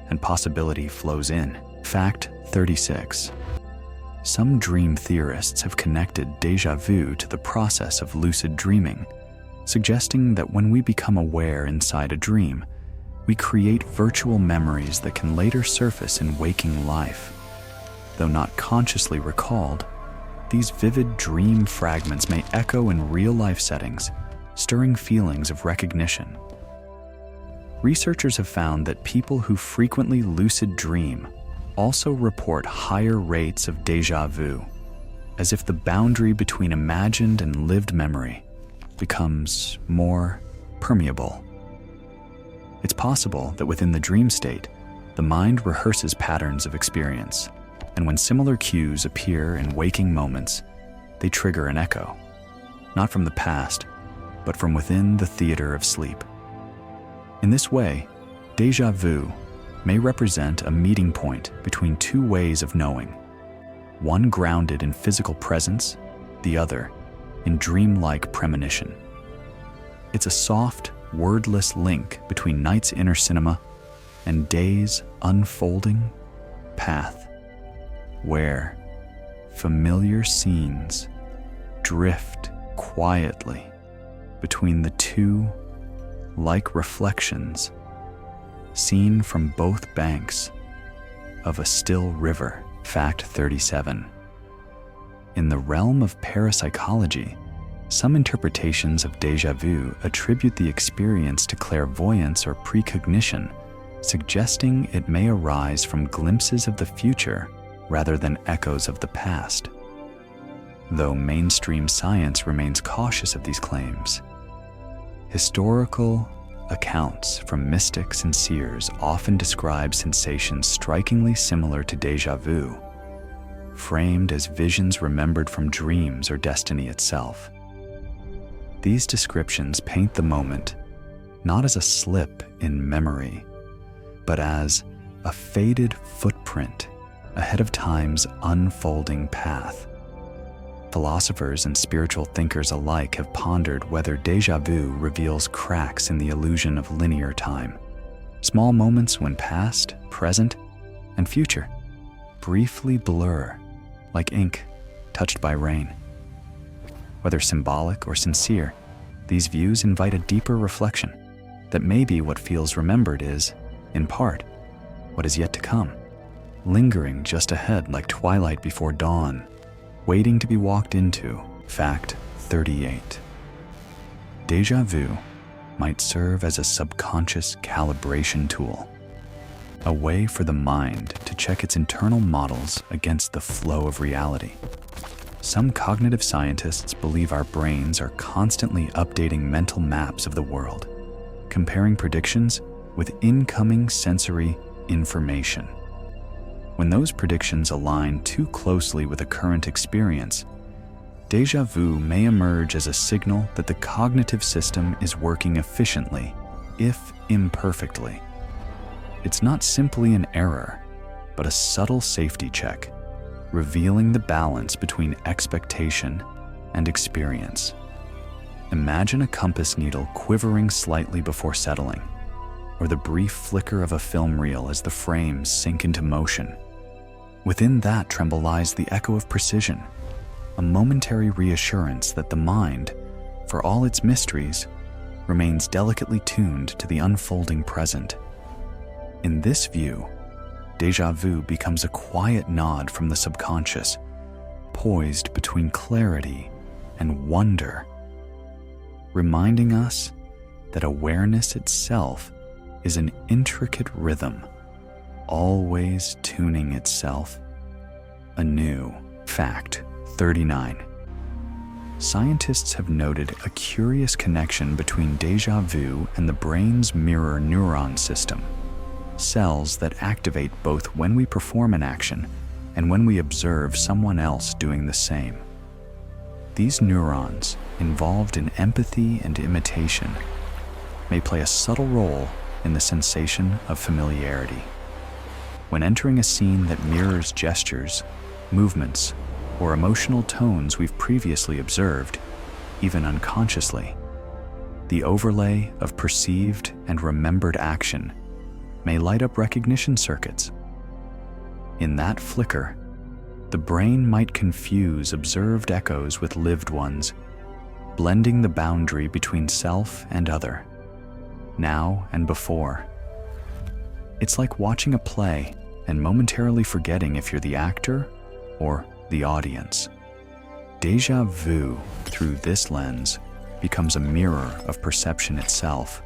and possibility flows in. Fact 36. Some dream theorists have connected déjà vu to the process of lucid dreaming, suggesting that when we become aware inside a dream, we create virtual memories that can later surface in waking life. Though not consciously recalled, these vivid dream fragments may echo in real-life settings, stirring feelings of recognition. Researchers have found that people who frequently lucid dream also report higher rates of déjà vu, as if the boundary between imagined and lived memory becomes more permeable. It's possible that within the dream state, the mind rehearses patterns of experience, and when similar cues appear in waking moments, they trigger an echo, not from the past, but from within the theater of sleep. In this way, déjà vu may represent a meeting point between two ways of knowing, one grounded in physical presence, the other in dreamlike premonition. It's a soft, wordless link between night's inner cinema and day's unfolding path, where familiar scenes drift quietly between the two like reflections seen from both banks of a still river. Fact 37. In the realm of parapsychology, some interpretations of déjà vu attribute the experience to clairvoyance or precognition, suggesting it may arise from glimpses of the future rather than echoes of the past. Though mainstream science remains cautious of these claims, historical accounts from mystics and seers often describe sensations strikingly similar to déjà vu, framed as visions remembered from dreams or destiny itself. These descriptions paint the moment not as a slip in memory, but as a faded footprint ahead of time's unfolding path. Philosophers and spiritual thinkers alike have pondered whether déjà vu reveals cracks in the illusion of linear time, small moments when past, present, and future briefly blur like ink touched by rain. Whether symbolic or sincere, these views invite a deeper reflection that maybe what feels remembered is, in part, what is yet to come, lingering just ahead like twilight before dawn, waiting to be walked into. Fact 38. Déjà vu might serve as a subconscious calibration tool, a way for the mind to check its internal models against the flow of reality. Some cognitive scientists believe our brains are constantly updating mental maps of the world, comparing predictions with incoming sensory information. When those predictions align too closely with a current experience, déjà vu may emerge as a signal that the cognitive system is working efficiently, if imperfectly. It's not simply an error, but a subtle safety check, revealing the balance between expectation and experience. Imagine a compass needle quivering slightly before settling, or the brief flicker of a film reel as the frames sink into motion. Within that tremble lies the echo of precision, a momentary reassurance that the mind, for all its mysteries, remains delicately tuned to the unfolding present. In this view, déjà vu becomes a quiet nod from the subconscious, poised between clarity and wonder, reminding us that awareness itself is an intricate rhythm, always tuning itself anew. Fact 39. Scientists have noted a curious connection between déjà vu and the brain's mirror neuron system, cells that activate both when we perform an action and when we observe someone else doing the same. These neurons, involved in empathy and imitation, may play a subtle role in the sensation of familiarity. When entering a scene that mirrors gestures, movements, or emotional tones we've previously observed, even unconsciously, the overlay of perceived and remembered action may light up recognition circuits. In that flicker, the brain might confuse observed echoes with lived ones, blending the boundary between self and other, now and before. It's like watching a play and momentarily forgetting if you're the actor or the audience. Déjà vu, through this lens, becomes a mirror of perception itself,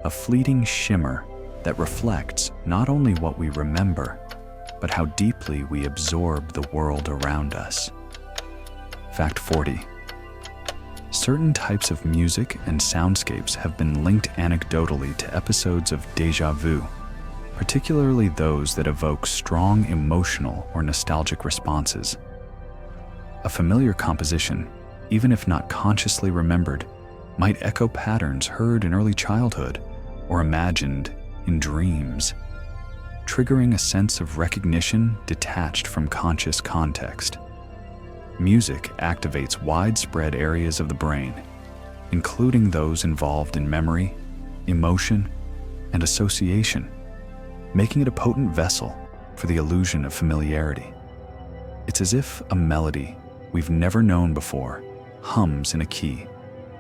a fleeting shimmer that reflects not only what we remember, but how deeply we absorb the world around us. Fact 40. Certain types of music and soundscapes have been linked anecdotally to episodes of déjà vu, particularly those that evoke strong emotional or nostalgic responses. A familiar composition, even if not consciously remembered, might echo patterns heard in early childhood or imagined in dreams, triggering a sense of recognition detached from conscious context. Music activates widespread areas of the brain, including those involved in memory, emotion, and association, making it a potent vessel for the illusion of familiarity. It's as if a melody we've never known before hums in a key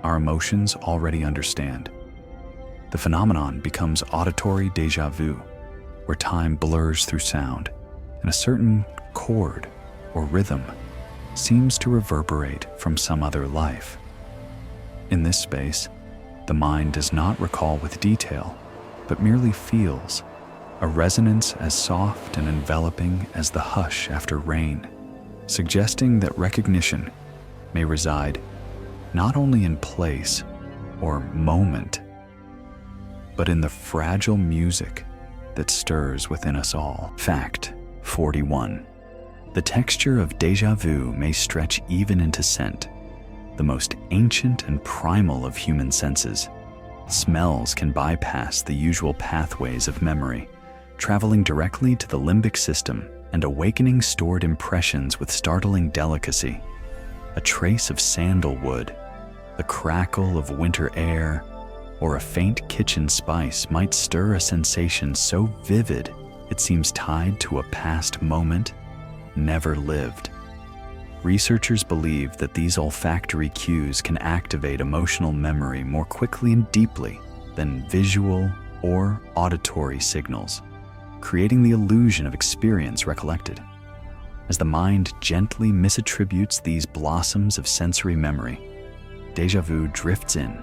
our emotions already understand. The phenomenon becomes auditory déjà vu, where time blurs through sound, and a certain chord or rhythm seems to reverberate from some other life. In this space, the mind does not recall with detail, but merely feels, a resonance as soft and enveloping as the hush after rain, suggesting that recognition may reside not only in place or moment, but in the fragile music that stirs within us all. Fact 41. The texture of déjà vu may stretch even into scent, the most ancient and primal of human senses. Smells can bypass the usual pathways of memory, traveling directly to the limbic system and awakening stored impressions with startling delicacy. A trace of sandalwood, the crackle of winter air, or a faint kitchen spice might stir a sensation so vivid it seems tied to a past moment never lived. Researchers believe that these olfactory cues can activate emotional memory more quickly and deeply than visual or auditory signals, creating the illusion of experience recollected. As the mind gently misattributes these blossoms of sensory memory, déjà vu drifts in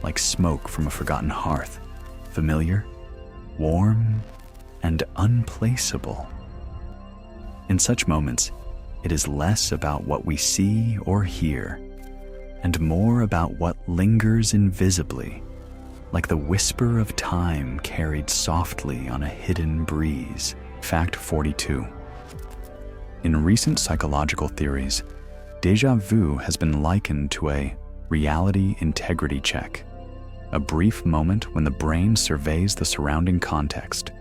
like smoke from a forgotten hearth, familiar, warm, and unplaceable. In such moments, it is less about what we see or hear, and more about what lingers invisibly, like the whisper of time carried softly on a hidden breeze. Fact 42. In recent psychological theories, déjà vu has been likened to a reality integrity check, a brief moment when the brain surveys the surrounding context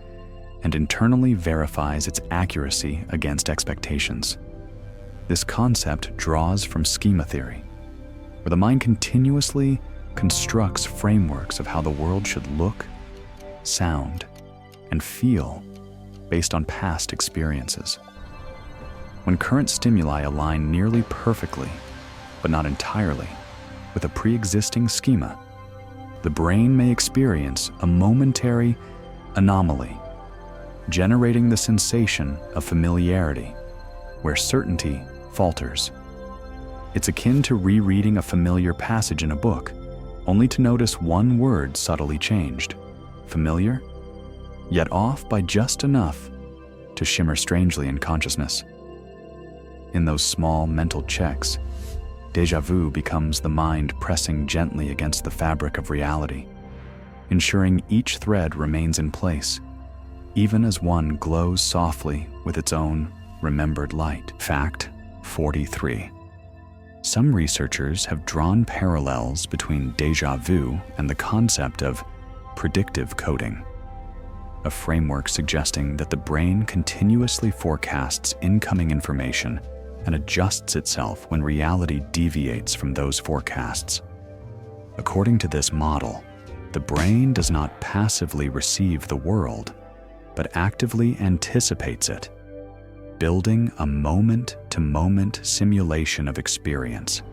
and internally verifies its accuracy against expectations. This concept draws from schema theory, where the mind continuously constructs frameworks of how the world should look, sound, and feel based on past experiences. When current stimuli align nearly perfectly, but not entirely, with a pre-existing schema, the brain may experience a momentary anomaly, generating the sensation of familiarity, where certainty falters. It's akin to rereading a familiar passage in a book, only to notice one word subtly changed, familiar, yet off by just enough to shimmer strangely in consciousness. In those small mental checks, déjà vu becomes the mind pressing gently against the fabric of reality, ensuring each thread remains in place, even as one glows softly with its own remembered light. Fact 43. Some researchers have drawn parallels between déjà vu and the concept of predictive coding, a framework suggesting that the brain continuously forecasts incoming information and adjusts itself when reality deviates from those forecasts. According to this model, the brain does not passively receive the world, but actively anticipates it, building a moment-to-moment simulation of experience.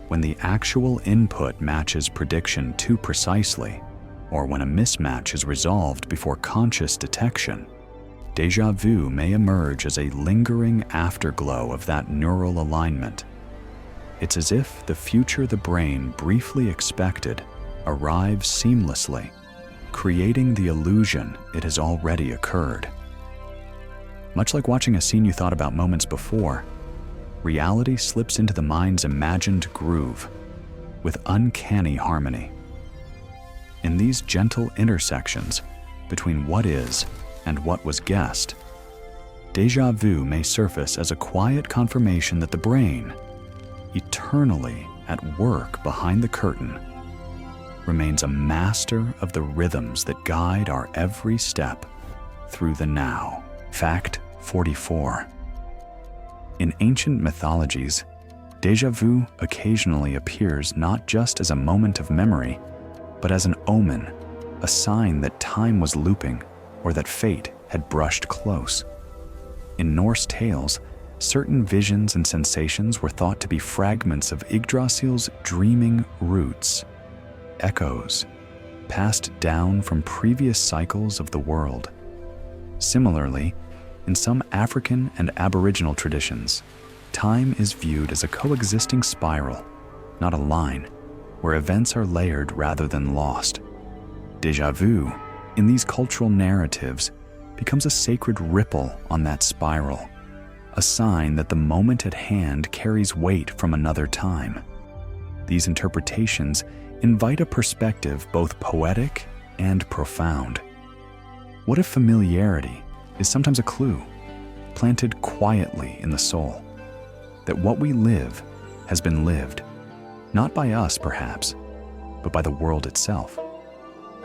When the actual input matches prediction too precisely, or when a mismatch is resolved before conscious detection, déjà vu may emerge as a lingering afterglow of that neural alignment. It's as if the future the brain briefly expected arrives seamlessly, creating the illusion it has already occurred. Much like watching a scene you thought about moments before, reality slips into the mind's imagined groove with uncanny harmony. In these gentle intersections between what is and what was guessed, déjà vu may surface as a quiet confirmation that the brain, eternally at work behind the curtain, remains a master of the rhythms that guide our every step through the now. Fact 44. In ancient mythologies, déjà vu occasionally appears not just as a moment of memory, but as an omen, a sign that time was looping or that fate had brushed close. In Norse tales, certain visions and sensations were thought to be fragments of Yggdrasil's dreaming roots, echoes passed down from previous cycles of the world. Similarly, in some African and Aboriginal traditions, time is viewed as a coexisting spiral, not a line, where events are layered rather than lost. Déjà vu, in these cultural narratives, becomes a sacred ripple on that spiral, a sign that the moment at hand carries weight from another time. These interpretations invite a perspective both poetic and profound. What if familiarity is sometimes a clue, planted quietly in the soul, that what we live has been lived, not by us perhaps, but by the world itself?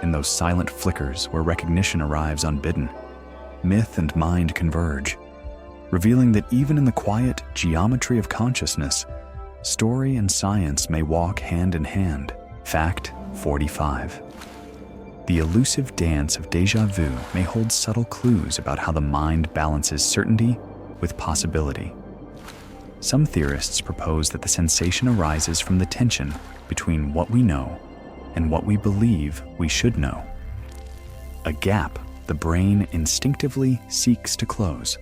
In those silent flickers where recognition arrives unbidden, myth and mind converge, revealing that even in the quiet geometry of consciousness, story and science may walk hand in hand. Fact 45. The elusive dance of déjà vu may hold subtle clues about how the mind balances certainty with possibility. Some theorists propose that the sensation arises from the tension between what we know and what we believe we should know, a gap the brain instinctively seeks to close.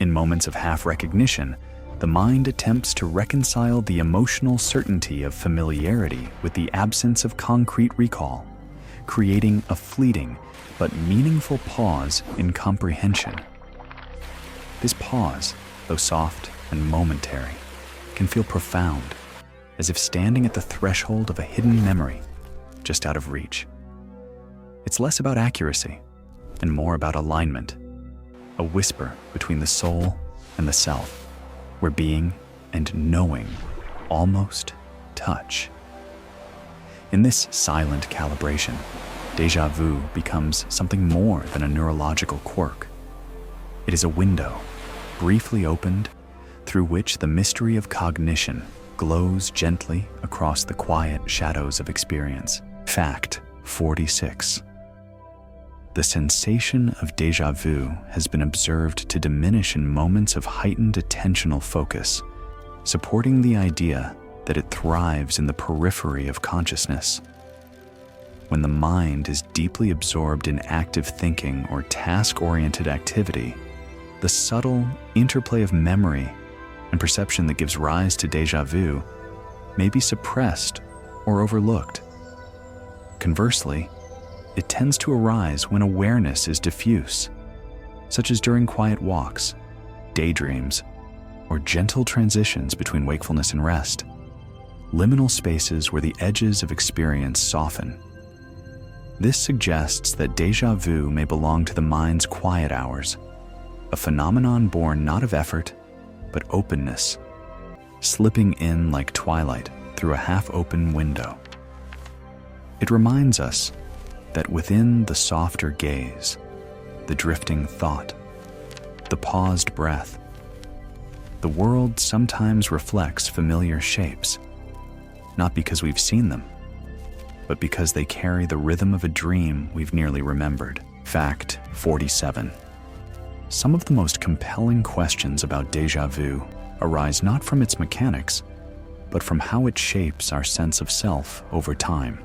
In moments of half-recognition, the mind attempts to reconcile the emotional certainty of familiarity with the absence of concrete recall, creating a fleeting but meaningful pause in comprehension. This pause, though soft and momentary, can feel profound, as if standing at the threshold of a hidden memory just out of reach. It's less about accuracy and more about alignment, a whisper between the soul and the self, where being and knowing almost touch. In this silent calibration, déjà vu becomes something more than a neurological quirk. It is a window, briefly opened, through which the mystery of cognition glows gently across the quiet shadows of experience. Fact 46. The sensation of déjà vu has been observed to diminish in moments of heightened attentional focus, supporting the idea that it thrives in the periphery of consciousness. When the mind is deeply absorbed in active thinking or task-oriented activity, the subtle interplay of memory and perception that gives rise to déjà vu may be suppressed or overlooked. Conversely, it tends to arise when awareness is diffuse, such as during quiet walks, daydreams, or gentle transitions between wakefulness and rest, liminal spaces where the edges of experience soften. This suggests that déjà vu may belong to the mind's quiet hours, a phenomenon born not of effort, but openness, slipping in like twilight through a half-open window. It reminds us that within the softer gaze, the drifting thought, the paused breath, the world sometimes reflects familiar shapes, not because we've seen them, but because they carry the rhythm of a dream we've nearly remembered. Fact 47. Some of the most compelling questions about déjà vu arise not from its mechanics, but from how it shapes our sense of self over time.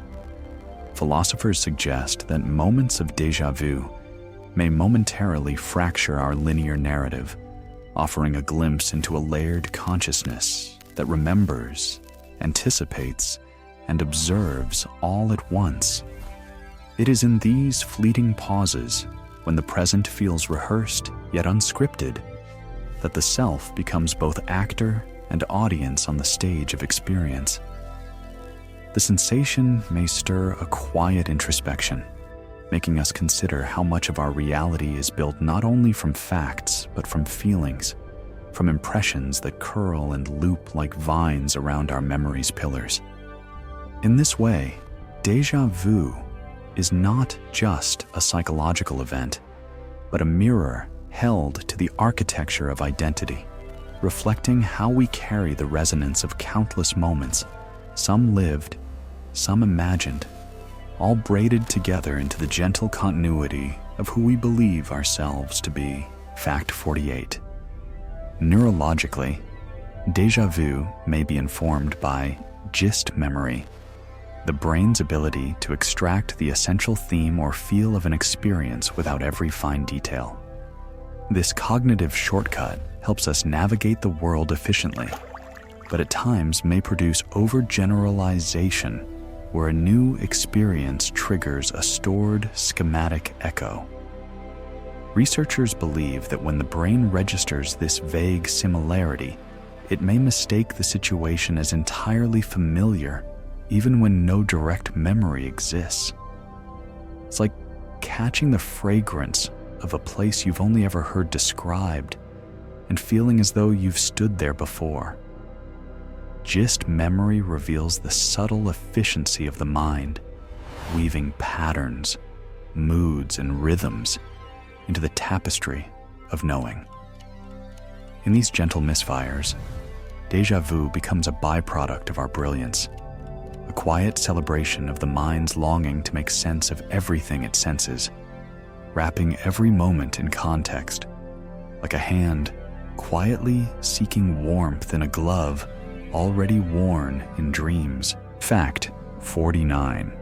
Philosophers suggest that moments of déjà vu may momentarily fracture our linear narrative, offering a glimpse into a layered consciousness that remembers, anticipates, and observes all at once. It is in these fleeting pauses, when the present feels rehearsed yet unscripted, that the self becomes both actor and audience on the stage of experience. The sensation may stir a quiet introspection, making us consider how much of our reality is built not only from facts, but from feelings, from impressions that curl and loop like vines around our memory's pillars. In this way, déjà vu is not just a psychological event, but a mirror held to the architecture of identity, reflecting how we carry the resonance of countless moments, some lived, some imagined, all braided together into the gentle continuity of who we believe ourselves to be. Fact 48. Neurologically, déjà vu may be informed by gist memory, the brain's ability to extract the essential theme or feel of an experience without every fine detail. This cognitive shortcut helps us navigate the world efficiently, but at times may produce overgeneralization, where a new experience triggers a stored schematic echo. Researchers believe that when the brain registers this vague similarity, it may mistake the situation as entirely familiar, even when no direct memory exists. It's like catching the fragrance of a place you've only ever heard described and feeling as though you've stood there before. Gist memory reveals the subtle efficiency of the mind, weaving patterns, moods, and rhythms into the tapestry of knowing. In these gentle misfires, déjà vu becomes a byproduct of our brilliance, a quiet celebration of the mind's longing to make sense of everything it senses, wrapping every moment in context, like a hand quietly seeking warmth in a glove already worn in dreams. Fact 49.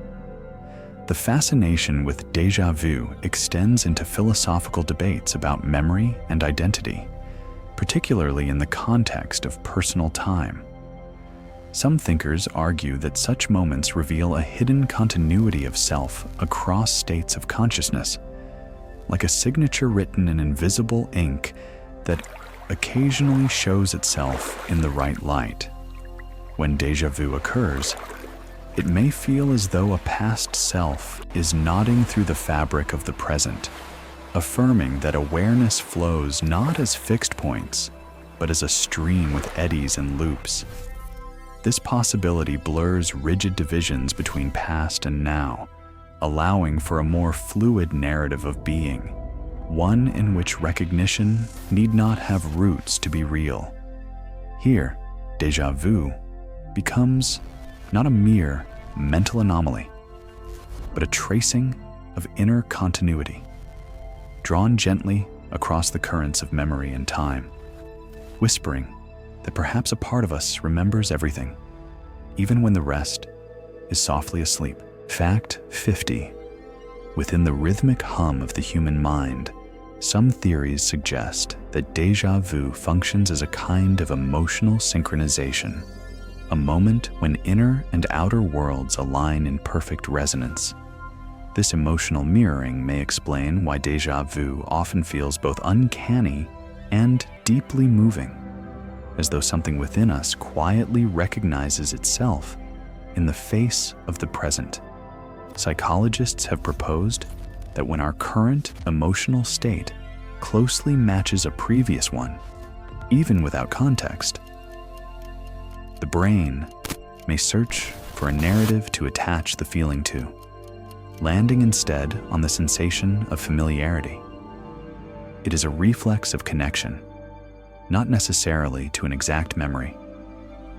The fascination with déjà vu extends into philosophical debates about memory and identity, particularly in the context of personal time. Some thinkers argue that such moments reveal a hidden continuity of self across states of consciousness, like a signature written in invisible ink that occasionally shows itself in the right light. When déjà vu occurs, it may feel as though a past self is nodding through the fabric of the present, affirming that awareness flows not as fixed points, but as a stream with eddies and loops. This possibility blurs rigid divisions between past and now, allowing for a more fluid narrative of being, one in which recognition need not have roots to be real. Here, déjà vu becomes not a mere mental anomaly, but a tracing of inner continuity, drawn gently across the currents of memory and time, whispering that perhaps a part of us remembers everything, even when the rest is softly asleep. Fact 50. Within the rhythmic hum of the human mind, some theories suggest that déjà vu functions as a kind of emotional synchronization, a moment when inner and outer worlds align in perfect resonance. This emotional mirroring may explain why déjà vu often feels both uncanny and deeply moving, as though something within us quietly recognizes itself in the face of the present. Psychologists have proposed that when our current emotional state closely matches a previous one, even without context, the brain may search for a narrative to attach the feeling to, landing instead on the sensation of familiarity. It is a reflex of connection, not necessarily to an exact memory,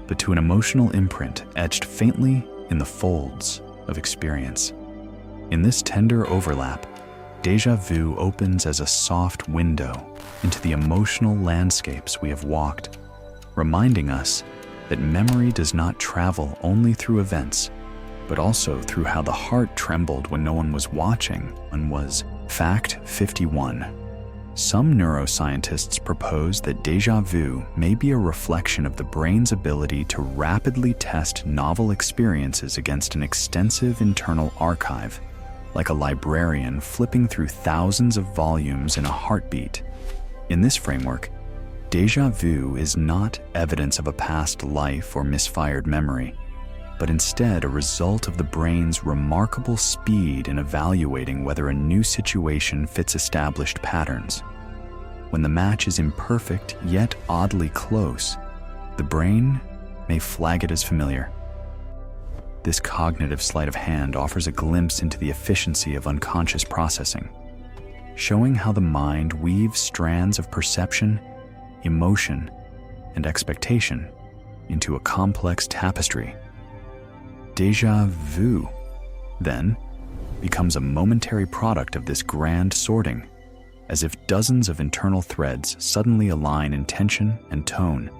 but to an emotional imprint etched faintly in the folds of experience. In this tender overlap, déjà vu opens as a soft window into the emotional landscapes we have walked, reminding us that memory does not travel only through events, but also through how the heart trembled when no one was watching and was. Fact 51. Some neuroscientists propose that déjà vu may be a reflection of the brain's ability to rapidly test novel experiences against an extensive internal archive, like a librarian flipping through thousands of volumes in a heartbeat. In this framework, Déjà vu is not evidence of a past life or misfired memory, but instead a result of the brain's remarkable speed in evaluating whether a new situation fits established patterns. When the match is imperfect yet oddly close, the brain may flag it as familiar. This cognitive sleight of hand offers a glimpse into the efficiency of unconscious processing, showing how the mind weaves strands of perception, emotion, and expectation into a complex tapestry. Déjà vu, then, becomes a momentary product of this grand sorting, as if dozens of internal threads suddenly align in tension and tone,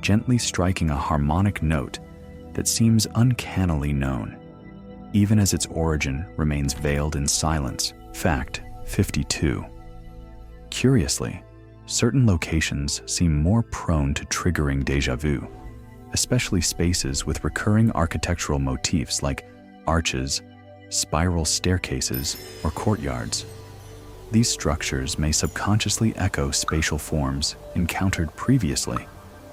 gently striking a harmonic note that seems uncannily known, even as its origin remains veiled in silence. Fact 52. Curiously, certain locations seem more prone to triggering déjà vu, especially spaces with recurring architectural motifs like arches, spiral staircases, or courtyards. These structures may subconsciously echo spatial forms encountered previously,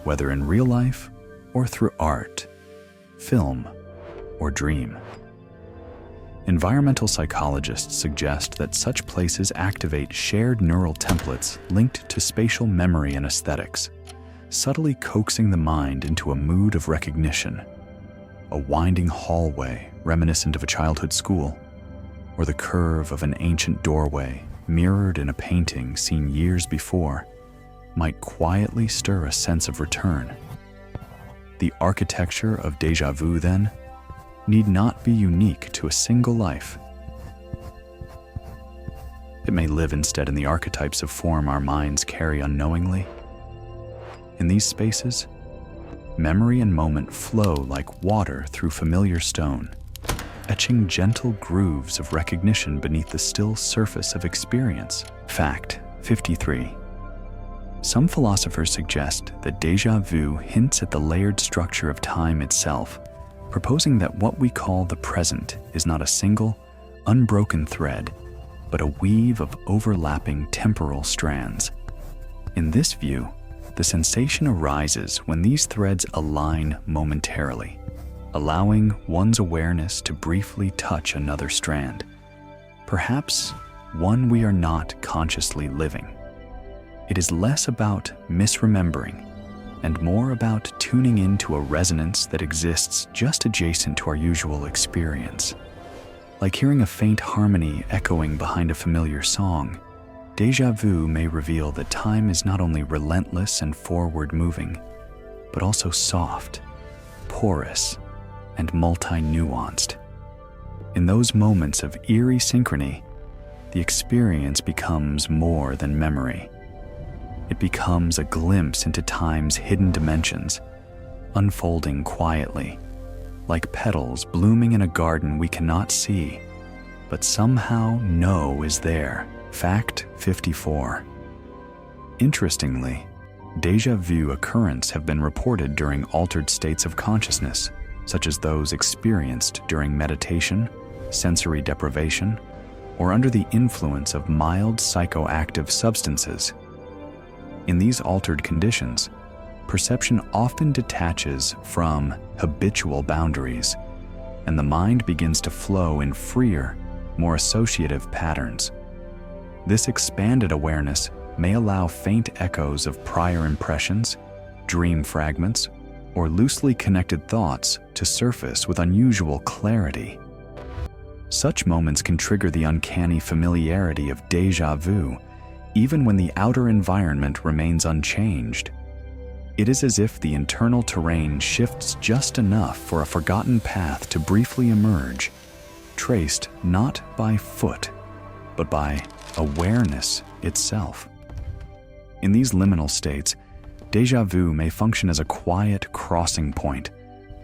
whether in real life or through art, film, or dream. Environmental psychologists suggest that such places activate shared neural templates linked to spatial memory and aesthetics, subtly coaxing the mind into a mood of recognition. A winding hallway reminiscent of a childhood school, or the curve of an ancient doorway mirrored in a painting seen years before, might quietly stir a sense of return. The architecture of déjà vu, then, need not be unique to a single life. It may live instead in the archetypes of form our minds carry unknowingly. In these spaces, memory and moment flow like water through familiar stone, etching gentle grooves of recognition beneath the still surface of experience. Fact 53. Some philosophers suggest that déjà vu hints at the layered structure of time itself, proposing that what we call the present is not a single, unbroken thread, but a weave of overlapping temporal strands. In this view, the sensation arises when these threads align momentarily, allowing one's awareness to briefly touch another strand, perhaps one we are not consciously living. It is less about misremembering and more about tuning into a resonance that exists just adjacent to our usual experience. Like hearing a faint harmony echoing behind a familiar song, déjà vu may reveal that time is not only relentless and forward-moving, but also soft, porous, and multi-nuanced. In those moments of eerie synchrony, the experience becomes more than memory. It becomes a glimpse into time's hidden dimensions, unfolding quietly, like petals blooming in a garden we cannot see, but somehow know is there. Fact 54. Interestingly, déjà vu occurrences have been reported during altered states of consciousness, such as those experienced during meditation, sensory deprivation, or under the influence of mild psychoactive substances. In these altered conditions, perception often detaches from habitual boundaries, and the mind begins to flow in freer, more associative patterns. This expanded awareness may allow faint echoes of prior impressions, dream fragments, or loosely connected thoughts to surface with unusual clarity. Such moments can trigger the uncanny familiarity of déjà vu, even when the outer environment remains unchanged. It is as if the internal terrain shifts just enough for a forgotten path to briefly emerge, traced not by foot, but by awareness itself. In these liminal states, déjà vu may function as a quiet crossing point,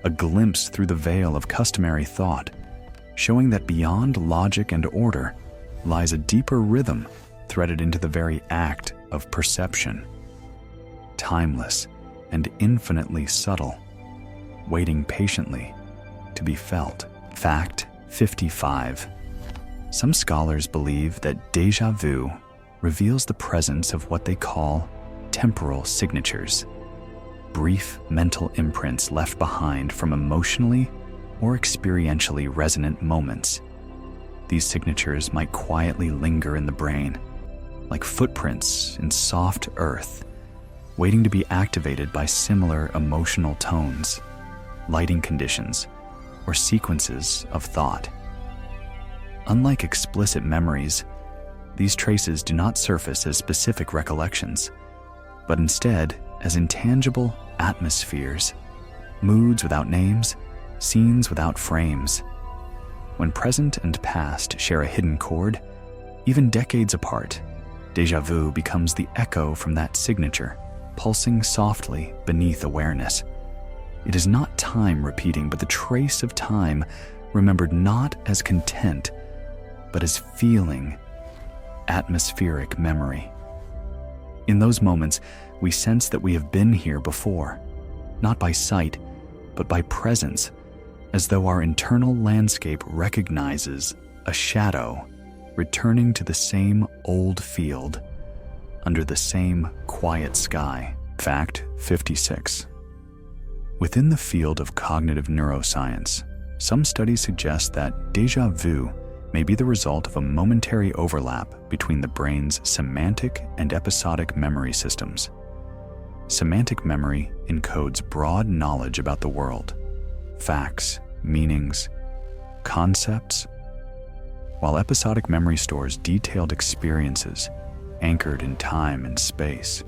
a glimpse through the veil of customary thought, showing that beyond logic and order lies a deeper rhythm threaded into the very act of perception, timeless and infinitely subtle, waiting patiently to be felt. Fact 55. Some scholars believe that déjà vu reveals the presence of what they call temporal signatures, brief mental imprints left behind from emotionally or experientially resonant moments. These signatures might quietly linger in the brain, like footprints in soft earth, waiting to be activated by similar emotional tones, lighting conditions, or sequences of thought. Unlike explicit memories, these traces do not surface as specific recollections, but instead as intangible atmospheres, moods without names, scenes without frames. When present and past share a hidden chord, even decades apart, déjà vu becomes the echo from that signature, pulsing softly beneath awareness. It is not time repeating, but the trace of time remembered not as content, but as feeling, atmospheric memory. In those moments, we sense that we have been here before, not by sight, but by presence, as though our internal landscape recognizes a shadow returning to the same old field under the same quiet sky. Fact 56. Within the field of cognitive neuroscience, some studies suggest that déjà vu may be the result of a momentary overlap between the brain's semantic and episodic memory systems. Semantic memory encodes broad knowledge about the world, facts, meanings, concepts, while episodic memory stores detailed experiences anchored in time and space.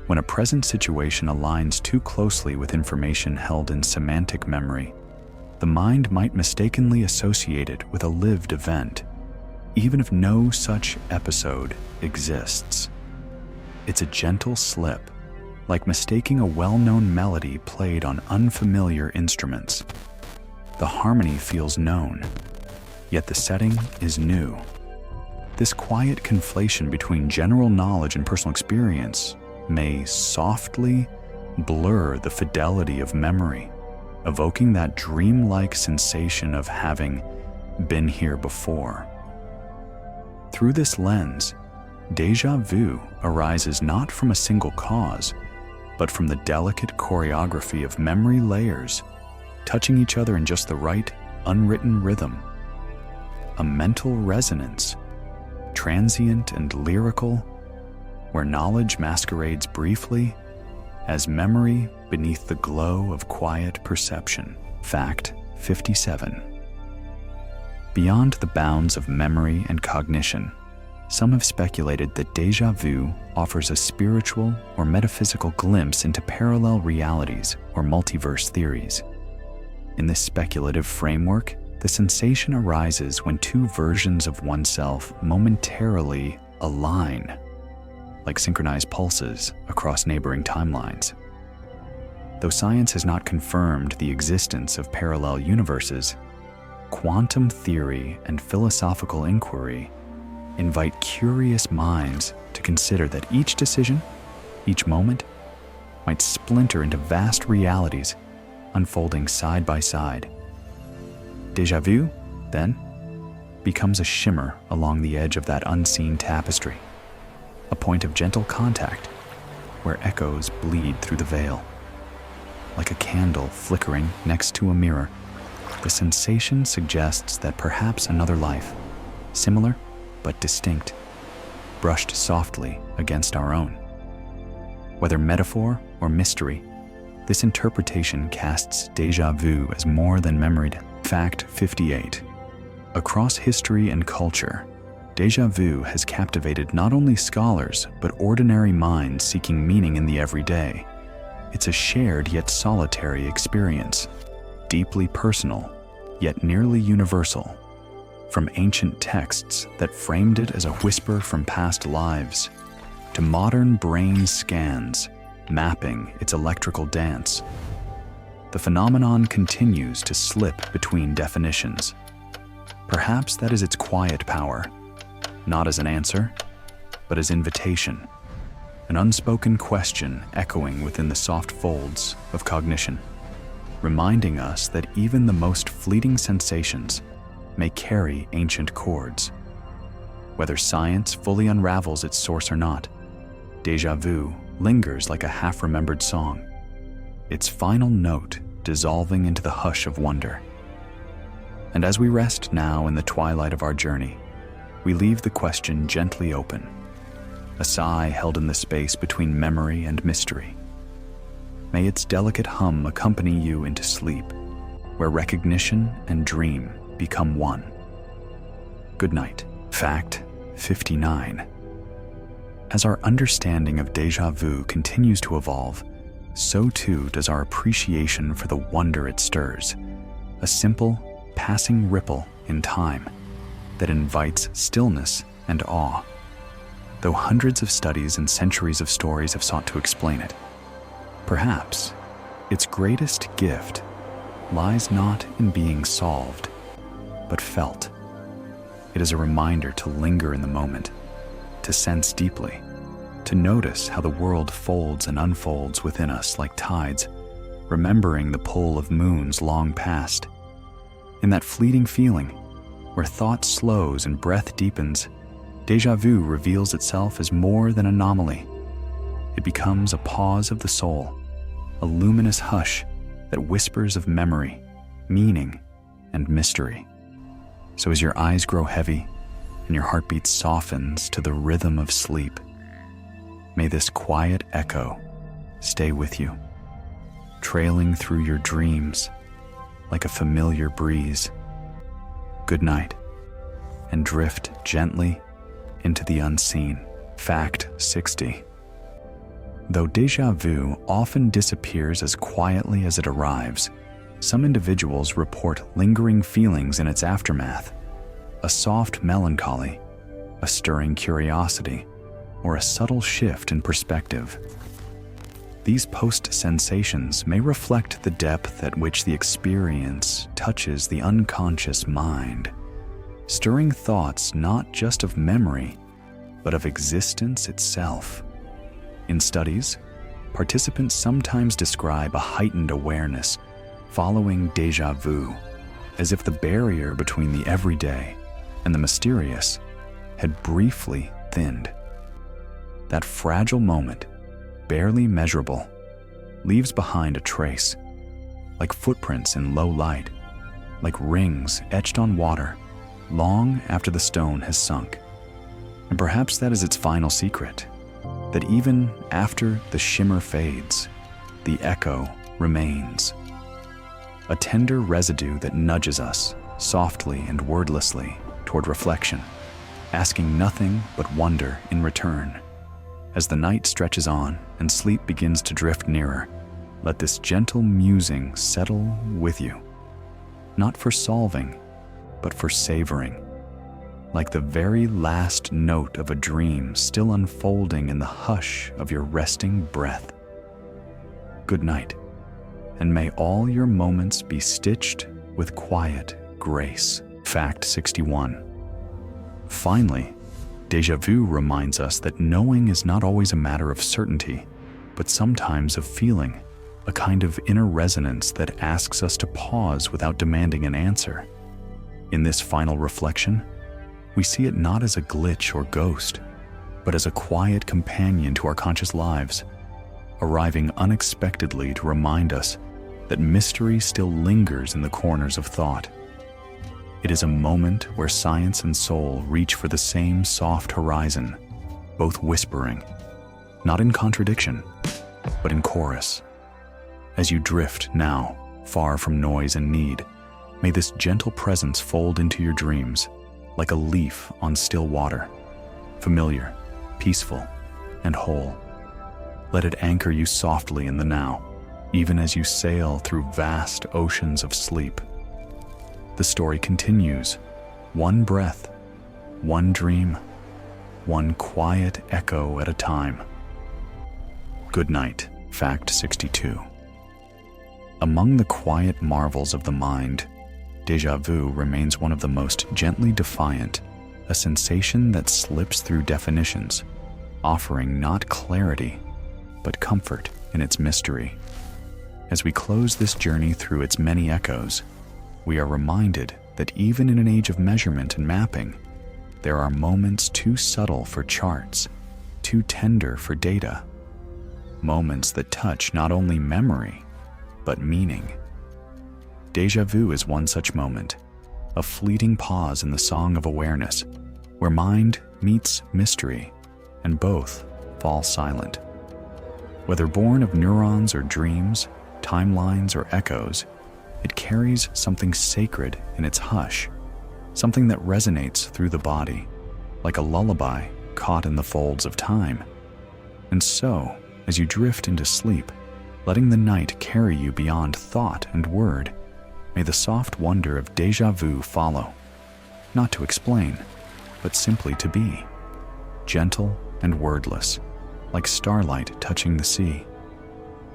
When a present situation aligns too closely with information held in semantic memory, the mind might mistakenly associate it with a lived event, even if no such episode exists. It's a gentle slip, like mistaking a well-known melody played on unfamiliar instruments. The harmony feels known, yet the setting is new. This quiet conflation between general knowledge and personal experience may softly blur the fidelity of memory, evoking that dreamlike sensation of having been here before. Through this lens, déjà vu arises not from a single cause, but from the delicate choreography of memory layers touching each other in just the right, unwritten rhythm. A mental resonance, transient and lyrical, where knowledge masquerades briefly as memory beneath the glow of quiet perception. Fact 57. Beyond the bounds of memory and cognition, some have speculated that déjà vu offers a spiritual or metaphysical glimpse into parallel realities or multiverse theories. In this speculative framework, the sensation arises when two versions of oneself momentarily align, like synchronized pulses across neighboring timelines. Though science has not confirmed the existence of parallel universes, quantum theory and philosophical inquiry invite curious minds to consider that each decision, each moment, might splinter into vast realities unfolding side by side. Déjà vu, then, becomes a shimmer along the edge of that unseen tapestry, a point of gentle contact where echoes bleed through the veil. Like a candle flickering next to a mirror, the sensation suggests that perhaps another life, similar but distinct, brushed softly against our own. Whether metaphor or mystery, this interpretation casts déjà vu as more than memory. Fact 58. Across history and culture, déjà vu has captivated not only scholars but ordinary minds seeking meaning in the everyday. It's a shared yet solitary experience, deeply personal, yet nearly universal. From ancient texts that framed it as a whisper from past lives, to modern brain scans mapping its electrical dance, the phenomenon continues to slip between definitions. Perhaps that is its quiet power, not as an answer, but as invitation, an unspoken question echoing within the soft folds of cognition, reminding us that even the most fleeting sensations may carry ancient chords. Whether science fully unravels its source or not, Déjà vu lingers like a half-remembered song, its final note dissolving into the hush of wonder. And as we rest now in the twilight of our journey, we leave the question gently open, a sigh held in the space between memory and mystery. May its delicate hum accompany you into sleep, where recognition and dream become one. Good night. Fact 59. As our understanding of déjà vu continues to evolve, so too does our appreciation for the wonder it stirs, a simple, passing ripple in time that invites stillness and awe. Though hundreds of studies and centuries of stories have sought to explain it, perhaps its greatest gift lies not in being solved, but felt. It is a reminder to linger in the moment, to sense deeply, to notice how the world folds and unfolds within us like tides, remembering the pull of moons long past. In that fleeting feeling, where thought slows and breath deepens, déjà vu reveals itself as more than anomaly. It becomes a pause of the soul, a luminous hush that whispers of memory, meaning, and mystery. So as your eyes grow heavy and your heartbeat softens to the rhythm of sleep, may this quiet echo stay with you, trailing through your dreams like a familiar breeze. Good night, and drift gently into the unseen. Fact 60. Though déjà vu often disappears as quietly as it arrives, some individuals report lingering feelings in its aftermath, a soft melancholy, a stirring curiosity, or a subtle shift in perspective. These post-sensations may reflect the depth at which the experience touches the unconscious mind, stirring thoughts not just of memory, but of existence itself. In studies, participants sometimes describe a heightened awareness following déjà vu, as if the barrier between the everyday and the mysterious had briefly thinned. That fragile moment, barely measurable, leaves behind a trace, like footprints in low light, like rings etched on water, long after the stone has sunk. And perhaps that is its final secret, that even after the shimmer fades, the echo remains. A tender residue that nudges us, softly and wordlessly, toward reflection, asking nothing but wonder in return. As the night stretches on and sleep begins to drift nearer, let this gentle musing settle with you, not for solving, but for savoring, like the very last note of a dream still unfolding in the hush of your resting breath. Good night, and may all your moments be stitched with quiet grace. Fact 61. Finally, déjà vu reminds us that knowing is not always a matter of certainty, but sometimes of feeling, a kind of inner resonance that asks us to pause without demanding an answer. In this final reflection, we see it not as a glitch or ghost, but as a quiet companion to our conscious lives, arriving unexpectedly to remind us that mystery still lingers in the corners of thought. It is a moment where science and soul reach for the same soft horizon, both whispering, not in contradiction, but in chorus. As you drift now, far from noise and need, may this gentle presence fold into your dreams like a leaf on still water, familiar, peaceful, and whole. Let it anchor you softly in the now, even as you sail through vast oceans of sleep. The story continues, one breath, one dream, one quiet echo at a time. Good night. Fact 62. Among the quiet marvels of the mind, déjà vu remains one of the most gently defiant, a sensation that slips through definitions, offering not clarity, but comfort in its mystery. As we close this journey through its many echoes, we are reminded that even in an age of measurement and mapping, there are moments too subtle for charts, too tender for data. Moments that touch not only memory, but meaning. Déjà vu is one such moment, a fleeting pause in the song of awareness, where mind meets mystery, and both fall silent. Whether born of neurons or dreams, timelines or echoes, it carries something sacred in its hush, something that resonates through the body, like a lullaby caught in the folds of time. And so, as you drift into sleep, letting the night carry you beyond thought and word, may the soft wonder of déjà vu follow, not to explain, but simply to be, gentle and wordless, like starlight touching the sea.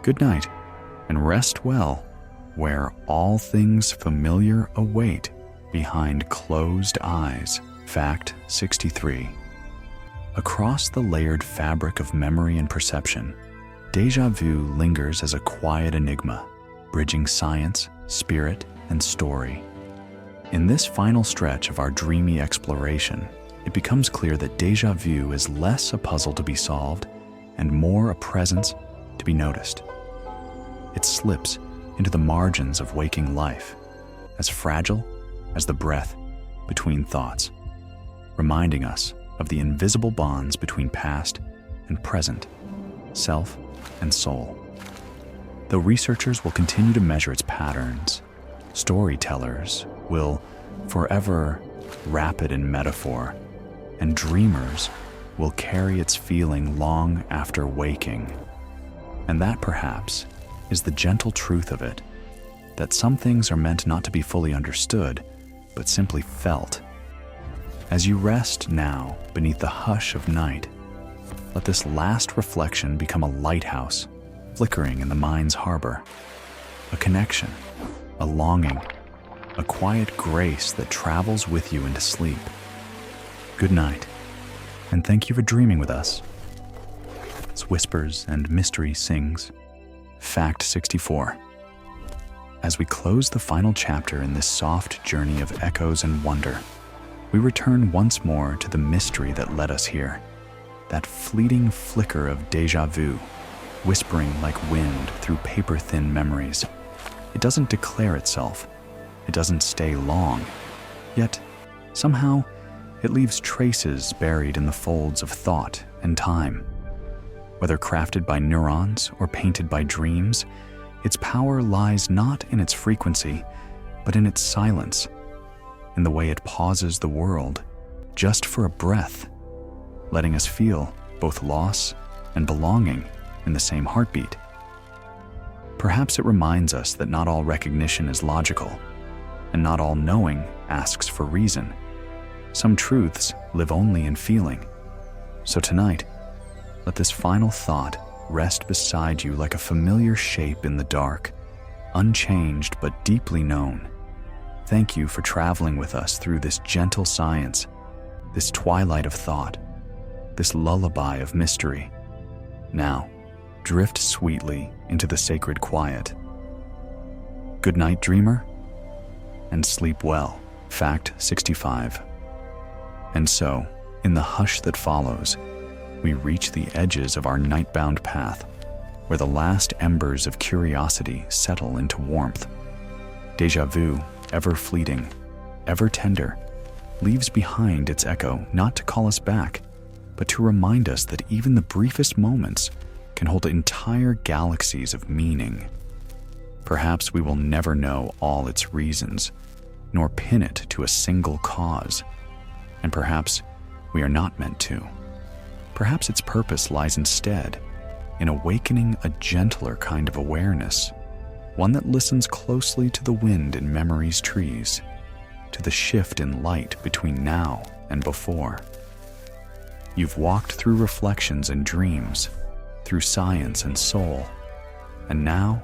Good night, and rest well, where all things familiar await behind closed eyes. Fact 63. Across the layered fabric of memory and perception, déjà vu lingers as a quiet enigma, bridging science, spirit, and story. In this final stretch of our dreamy exploration, it becomes clear that déjà vu is less a puzzle to be solved and more a presence to be noticed. It slips into the margins of waking life, as fragile as the breath between thoughts, reminding us of the invisible bonds between past and present, self and soul. Though researchers will continue to measure its patterns, storytellers will forever wrap it in metaphor, and dreamers will carry its feeling long after waking. And that, perhaps, is the gentle truth of it, that some things are meant not to be fully understood, but simply felt. As you rest now beneath the hush of night, let this last reflection become a lighthouse flickering in the mind's harbor, a connection, a longing, a quiet grace that travels with you into sleep. Good night, and thank you for dreaming with us. As Whispers and Mystery sings, Fact 64. As we close the final chapter in this soft journey of echoes and wonder, we return once more to the mystery that led us here, that fleeting flicker of déjà vu, whispering like wind through paper-thin memories. It doesn't declare itself. It doesn't stay long. Yet, somehow, it leaves traces buried in the folds of thought and time. Whether crafted by neurons or painted by dreams, its power lies not in its frequency, but in its silence, in the way it pauses the world just for a breath, letting us feel both loss and belonging in the same heartbeat. Perhaps it reminds us that not all recognition is logical, and not all knowing asks for reason. Some truths live only in feeling. So tonight, let this final thought rest beside you like a familiar shape in the dark, unchanged but deeply known. Thank you for traveling with us through this gentle science, this twilight of thought, this lullaby of mystery. Now, drift sweetly into the sacred quiet. Good night, dreamer, and sleep well. Fact 65. And so, in the hush that follows, we reach the edges of our night-bound path, where the last embers of curiosity settle into warmth. Déjà vu, ever fleeting, ever tender, leaves behind its echo not to call us back, but to remind us that even the briefest moments can hold entire galaxies of meaning. Perhaps we will never know all its reasons, nor pin it to a single cause, and perhaps we are not meant to. Perhaps its purpose lies instead in awakening a gentler kind of awareness, one that listens closely to the wind in memory's trees, to the shift in light between now and before. You've walked through reflections and dreams, through science and soul, and now,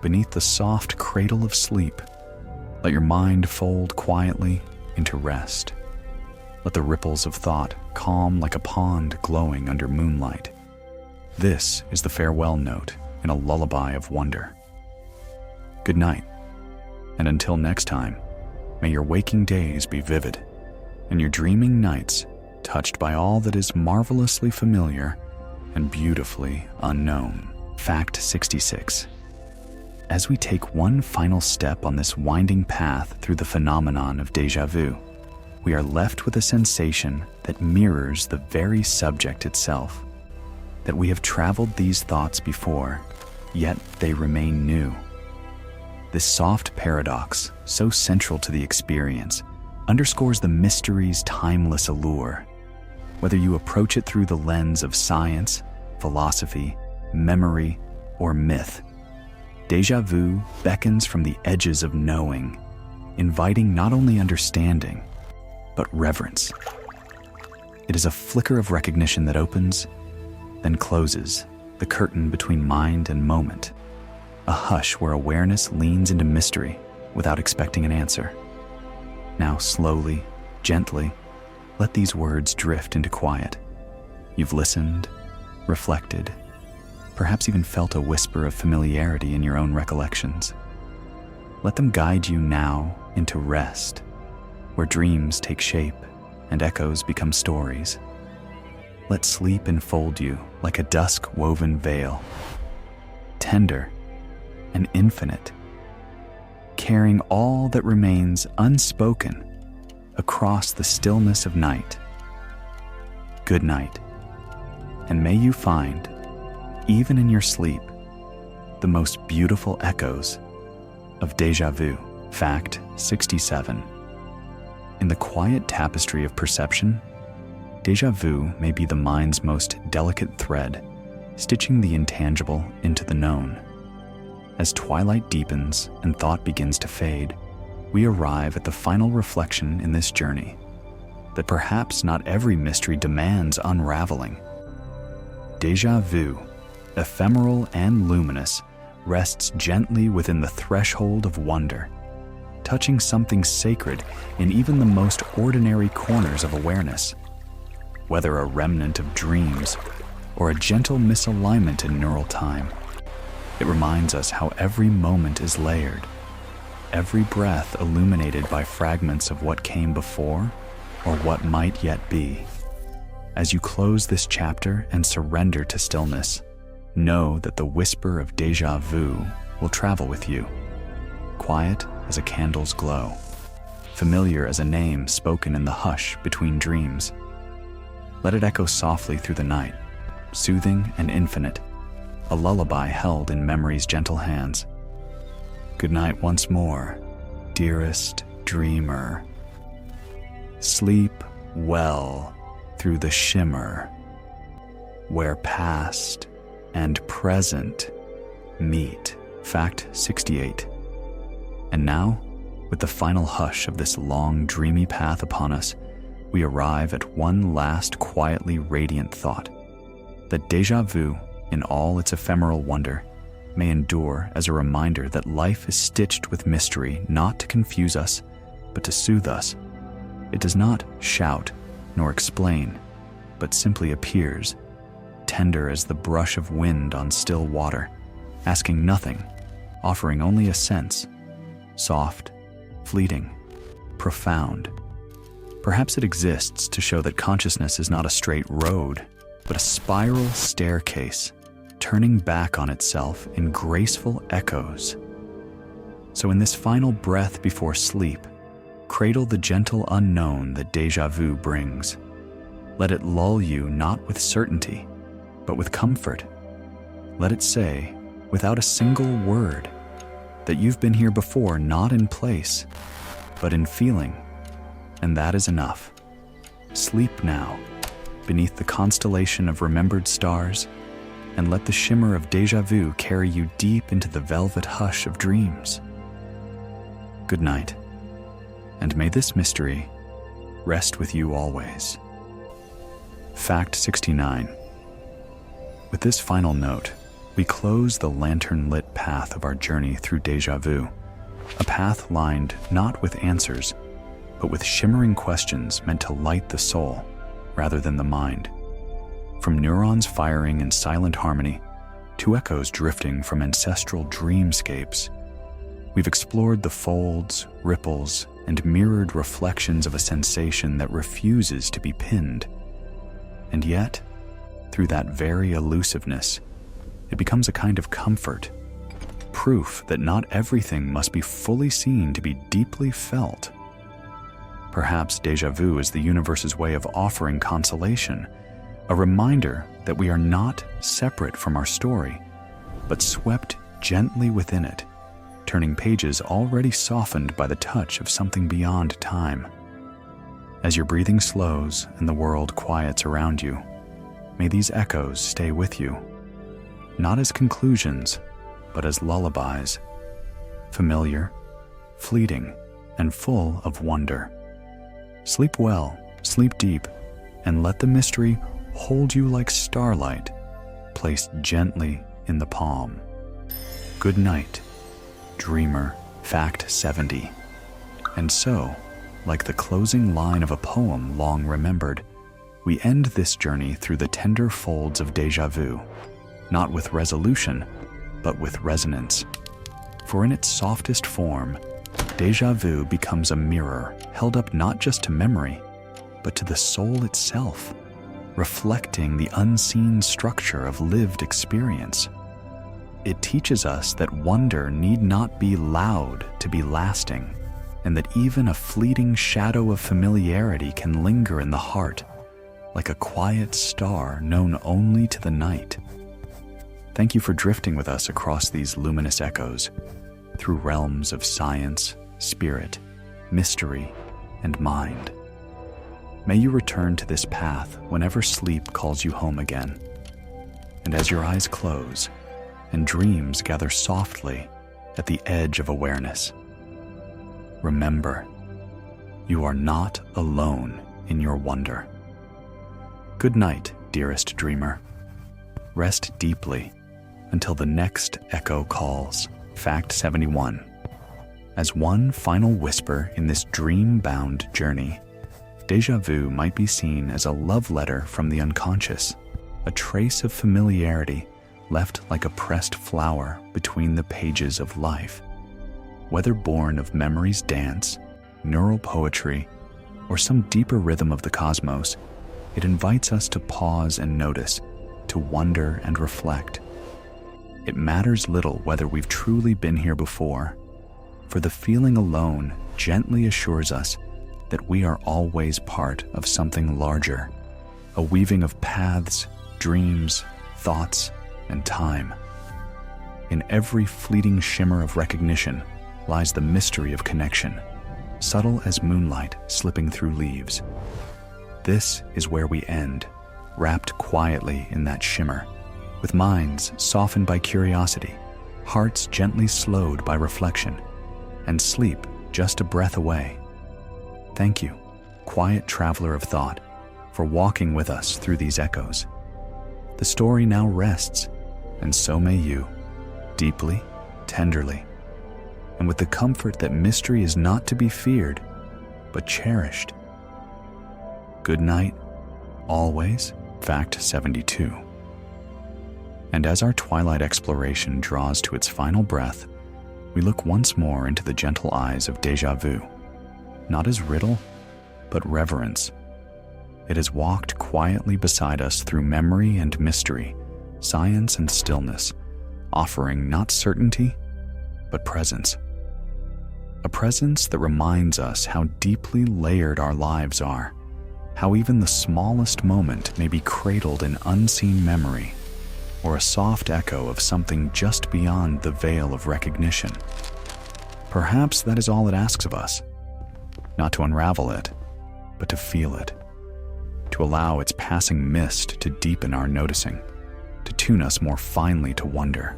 beneath the soft cradle of sleep, let your mind fold quietly into rest. Let the ripples of thought calm like a pond glowing under moonlight. This is the farewell note in a lullaby of wonder. Good night, and until next time, may your waking days be vivid, and your dreaming nights touched by all that is marvelously familiar and beautifully unknown. Fact 66. As we take one final step on this winding path through the phenomenon of déjà vu, we are left with a sensation that mirrors the very subject itself, that we have traveled these thoughts before, yet they remain new. This soft paradox, so central to the experience, underscores the mystery's timeless allure. Whether you approach it through the lens of science, philosophy, memory, or myth, déjà vu beckons from the edges of knowing, inviting not only understanding, but reverence. It is a flicker of recognition that opens, then closes the curtain between mind and moment, a hush where awareness leans into mystery without expecting an answer. Now slowly, gently, let these words drift into quiet. You've listened, reflected, perhaps even felt a whisper of familiarity in your own recollections. Let them guide you now into rest, where dreams take shape and echoes become stories. Let sleep enfold you like a dusk-woven veil, tender and infinite, carrying all that remains unspoken across the stillness of night. Good night, and may you find, even in your sleep, the most beautiful echoes of déjà vu. Fact 67. In the quiet tapestry of perception, déjà vu may be the mind's most delicate thread, stitching the intangible into the known. As twilight deepens and thought begins to fade, we arrive at the final reflection in this journey, that perhaps not every mystery demands unraveling. Déjà vu, ephemeral and luminous, rests gently within the threshold of wonder, touching something sacred in even the most ordinary corners of awareness. Whether a remnant of dreams or a gentle misalignment in neural time, it reminds us how every moment is layered, every breath illuminated by fragments of what came before or what might yet be. As you close this chapter and surrender to stillness, know that the whisper of déjà vu will travel with you, quiet as a candle's glow, familiar as a name spoken in the hush between dreams. Let it echo softly through the night, soothing and infinite, a lullaby held in memory's gentle hands. Good night once more, dearest dreamer. Sleep well through the shimmer, where past and present meet. Fact 68. And now, with the final hush of this long, dreamy path upon us, we arrive at one last quietly radiant thought, that déjà vu, in all its ephemeral wonder, may endure as a reminder that life is stitched with mystery, not to confuse us, but to soothe us. It does not shout nor explain, but simply appears, tender as the brush of wind on still water, asking nothing, offering only a sense, soft, fleeting, profound. Perhaps it exists to show that consciousness is not a straight road, but a spiral staircase, turning back on itself in graceful echoes. So in this final breath before sleep, cradle the gentle unknown that déjà vu brings. Let it lull you not with certainty, but with comfort. Let it say, without a single word, that you've been here before, not in place, but in feeling, and that is enough. Sleep now, beneath the constellation of remembered stars, and let the shimmer of déjà vu carry you deep into the velvet hush of dreams. Good night, and may this mystery rest with you always. Fact 69. With this final note, we close the lantern-lit path of our journey through déjà vu, a path lined not with answers, but with shimmering questions meant to light the soul rather than the mind. From neurons firing in silent harmony to echoes drifting from ancestral dreamscapes, we've explored the folds, ripples, and mirrored reflections of a sensation that refuses to be pinned. And yet, through that very elusiveness, it becomes a kind of comfort, proof that not everything must be fully seen to be deeply felt. Perhaps déjà vu is the universe's way of offering consolation, a reminder that we are not separate from our story, but swept gently within it, turning pages already softened by the touch of something beyond time. As your breathing slows and the world quiets around you, may these echoes stay with you, not as conclusions, but as lullabies, familiar, fleeting, and full of wonder. Sleep well, sleep deep, and let the mystery hold you like starlight, placed gently in the palm. Good night, dreamer. Fact 70. And so, like the closing line of a poem long remembered, we end this journey through the tender folds of déjà vu, not with resolution, but with resonance. For in its softest form, déjà vu becomes a mirror held up not just to memory, but to the soul itself, reflecting the unseen structure of lived experience. It teaches us that wonder need not be loud to be lasting, and that even a fleeting shadow of familiarity can linger in the heart, like a quiet star known only to the night. Thank you for drifting with us across these luminous echoes, through realms of science, spirit, mystery, and mind. May you return to this path whenever sleep calls you home again. And as your eyes close, and dreams gather softly at the edge of awareness, remember, you are not alone in your wonder. Good night, dearest dreamer. Rest deeply until the next echo calls. Fact 71. As one final whisper in this dream-bound journey, déjà vu might be seen as a love letter from the unconscious, a trace of familiarity left like a pressed flower between the pages of life. Whether born of memory's dance, neural poetry, or some deeper rhythm of the cosmos, it invites us to pause and notice, to wonder and reflect. It matters little whether we've truly been here before, for the feeling alone gently assures us that we are always part of something larger, a weaving of paths, dreams, thoughts, and time. In every fleeting shimmer of recognition lies the mystery of connection, subtle as moonlight slipping through leaves. This is where we end, wrapped quietly in that shimmer, with minds softened by curiosity, hearts gently slowed by reflection, and sleep just a breath away. Thank you, quiet traveler of thought, for walking with us through these echoes. The story now rests, and so may you, deeply, tenderly, and with the comfort that mystery is not to be feared, but cherished. Good night, always. Fact 72. And as our twilight exploration draws to its final breath, we look once more into the gentle eyes of déjà vu, not as riddle, but reverence. It has walked quietly beside us through memory and mystery, science and stillness, offering not certainty, but presence. A presence that reminds us how deeply layered our lives are, how even the smallest moment may be cradled in unseen memory, or a soft echo of something just beyond the veil of recognition. Perhaps that is all it asks of us, not to unravel it, but to feel it, to allow its passing mist to deepen our noticing, to tune us more finely to wonder.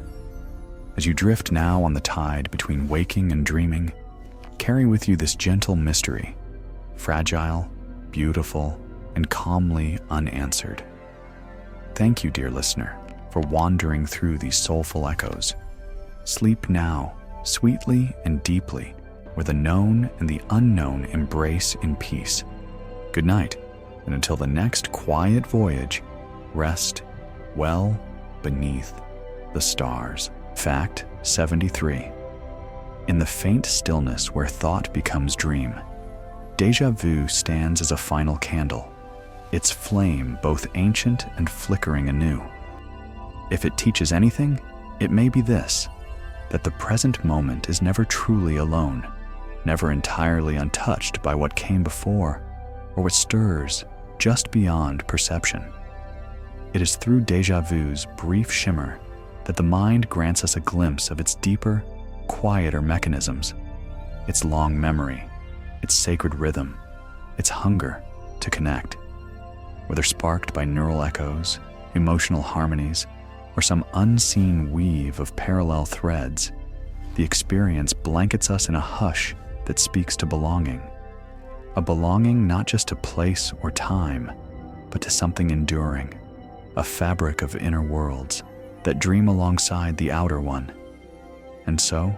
As you drift now on the tide between waking and dreaming, carry with you this gentle mystery, fragile, beautiful, and calmly unanswered. Thank you, dear listener, for wandering through these soulful echoes. Sleep now, sweetly and deeply, where the known and the unknown embrace in peace. Good night, and until the next quiet voyage, rest well beneath the stars. Fact 73. In the faint stillness where thought becomes dream, déjà vu stands as a final candle, its flame both ancient and flickering anew. If it teaches anything, it may be this: that the present moment is never truly alone, never entirely untouched by what came before or what stirs just beyond perception. It is through déjà vu's brief shimmer that the mind grants us a glimpse of its deeper, quieter mechanisms, its long memory, its sacred rhythm, its hunger to connect. Whether sparked by neural echoes, emotional harmonies, or some unseen weave of parallel threads, the experience blankets us in a hush that speaks to belonging. A belonging not just to place or time, but to something enduring, a fabric of inner worlds that dream alongside the outer one. And so,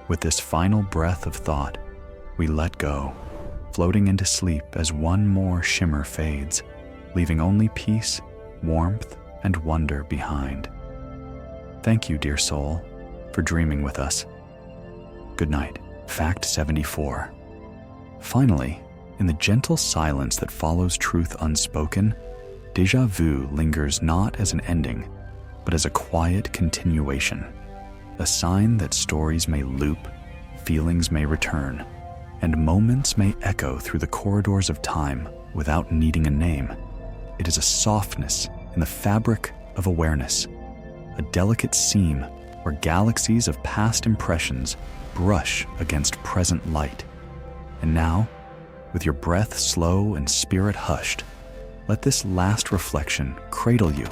with this final breath of thought, we let go, floating into sleep as one more shimmer fades, leaving only peace, warmth, and wonder behind. Thank you, dear soul, for dreaming with us. Good night. Fact 74. Finally, in the gentle silence that follows truth unspoken, déjà vu lingers not as an ending, but as a quiet continuation, a sign that stories may loop, feelings may return, and moments may echo through the corridors of time without needing a name. It is a softness in the fabric of awareness, a delicate seam where galaxies of past impressions brush against present light. And now, with your breath slow and spirit hushed, let this last reflection cradle you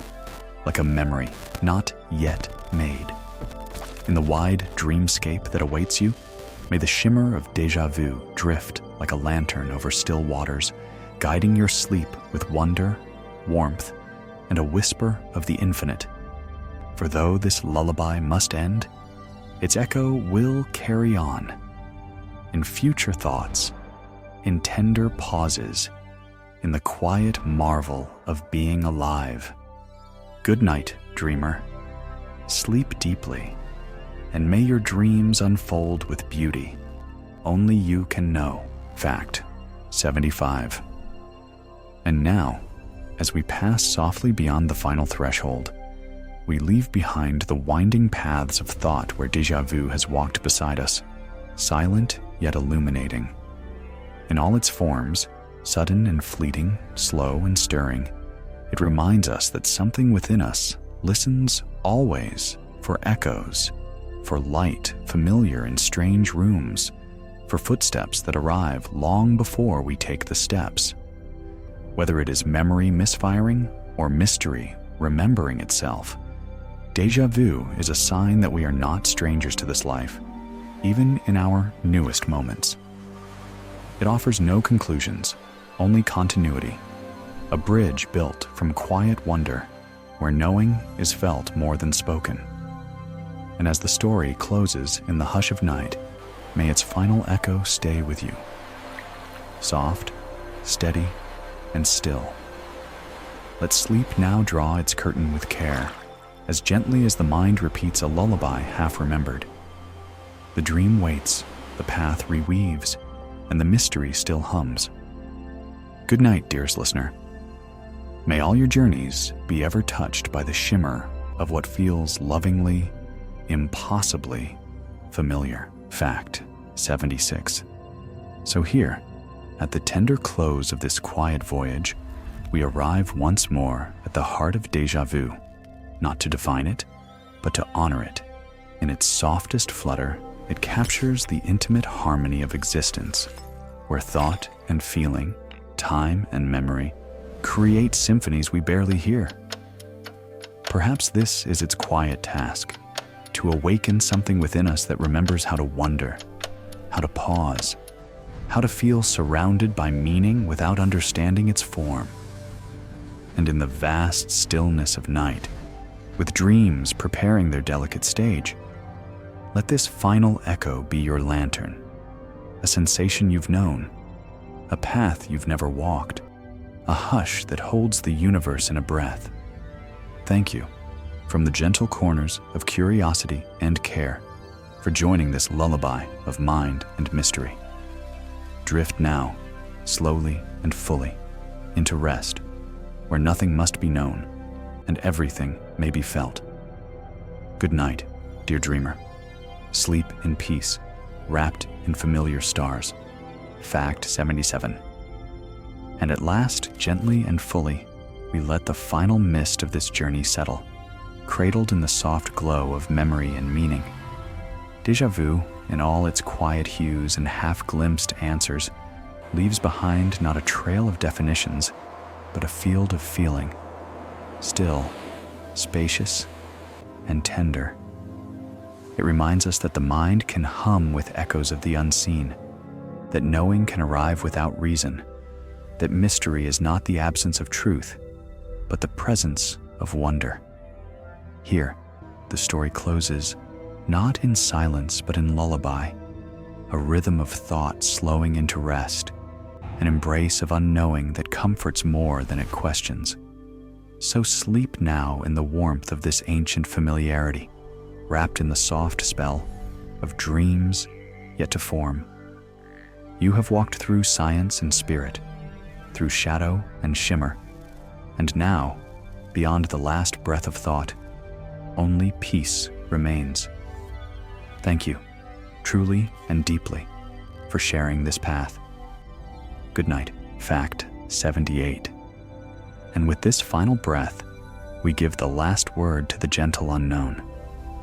like a memory not yet made. In the wide dreamscape that awaits you, may the shimmer of déjà vu drift like a lantern over still waters, guiding your sleep with wonder, warmth, and a whisper of the infinite. For though this lullaby must end, its echo will carry on, in future thoughts, in tender pauses, in the quiet marvel of being alive. Good night, dreamer. Sleep deeply, and may your dreams unfold with beauty only you can know. Fact 75. And now, as we pass softly beyond the final threshold, we leave behind the winding paths of thought where déjà vu has walked beside us, silent yet illuminating. In all its forms, sudden and fleeting, slow and stirring, it reminds us that something within us listens always for echoes, for light familiar in strange rooms, for footsteps that arrive long before we take the steps. Whether it is memory misfiring or mystery remembering itself, déjà vu is a sign that we are not strangers to this life, even in our newest moments. It offers no conclusions, only continuity, a bridge built from quiet wonder where knowing is felt more than spoken. And as the story closes in the hush of night, may its final echo stay with you, soft, steady, and still. Let sleep now draw its curtain with care, as gently as the mind repeats a lullaby half remembered. The dream waits, the path reweaves, and the mystery still hums. Good night, dearest listener. May all your journeys be ever touched by the shimmer of what feels lovingly, impossibly familiar. Fact 76. So here, at the tender close of this quiet voyage, we arrive once more at the heart of déjà vu, not to define it, but to honor it. In its softest flutter, it captures the intimate harmony of existence, where thought and feeling, time and memory, create symphonies we barely hear. Perhaps this is its quiet task, to awaken something within us that remembers how to wonder, how to pause, how to feel surrounded by meaning without understanding its form. And in the vast stillness of night, with dreams preparing their delicate stage, let this final echo be your lantern, a sensation you've known, a path you've never walked, a hush that holds the universe in a breath. Thank you, from the gentle corners of curiosity and care, for joining this lullaby of mind and mystery. Drift now, slowly and fully, into rest, where nothing must be known and everything may be felt. Good night, dear dreamer. Sleep in peace, wrapped in familiar stars. Fact 77. And at last, gently and fully, we let the final mist of this journey settle, cradled in the soft glow of memory and meaning. Déjà vu, in all its quiet hues and half-glimpsed answers, leaves behind not a trail of definitions, but a field of feeling, still, spacious, and tender. It reminds us that the mind can hum with echoes of the unseen, that knowing can arrive without reason, that mystery is not the absence of truth, but the presence of wonder. Here, the story closes, not in silence but in lullaby, a rhythm of thought slowing into rest, an embrace of unknowing that comforts more than it questions. So sleep now in the warmth of this ancient familiarity, wrapped in the soft spell of dreams yet to form. You have walked through science and spirit, through shadow and shimmer, and now, beyond the last breath of thought, only peace remains. Thank you, truly and deeply, for sharing this path. Good night. Fact 78. And with this final breath, we give the last word to the gentle unknown,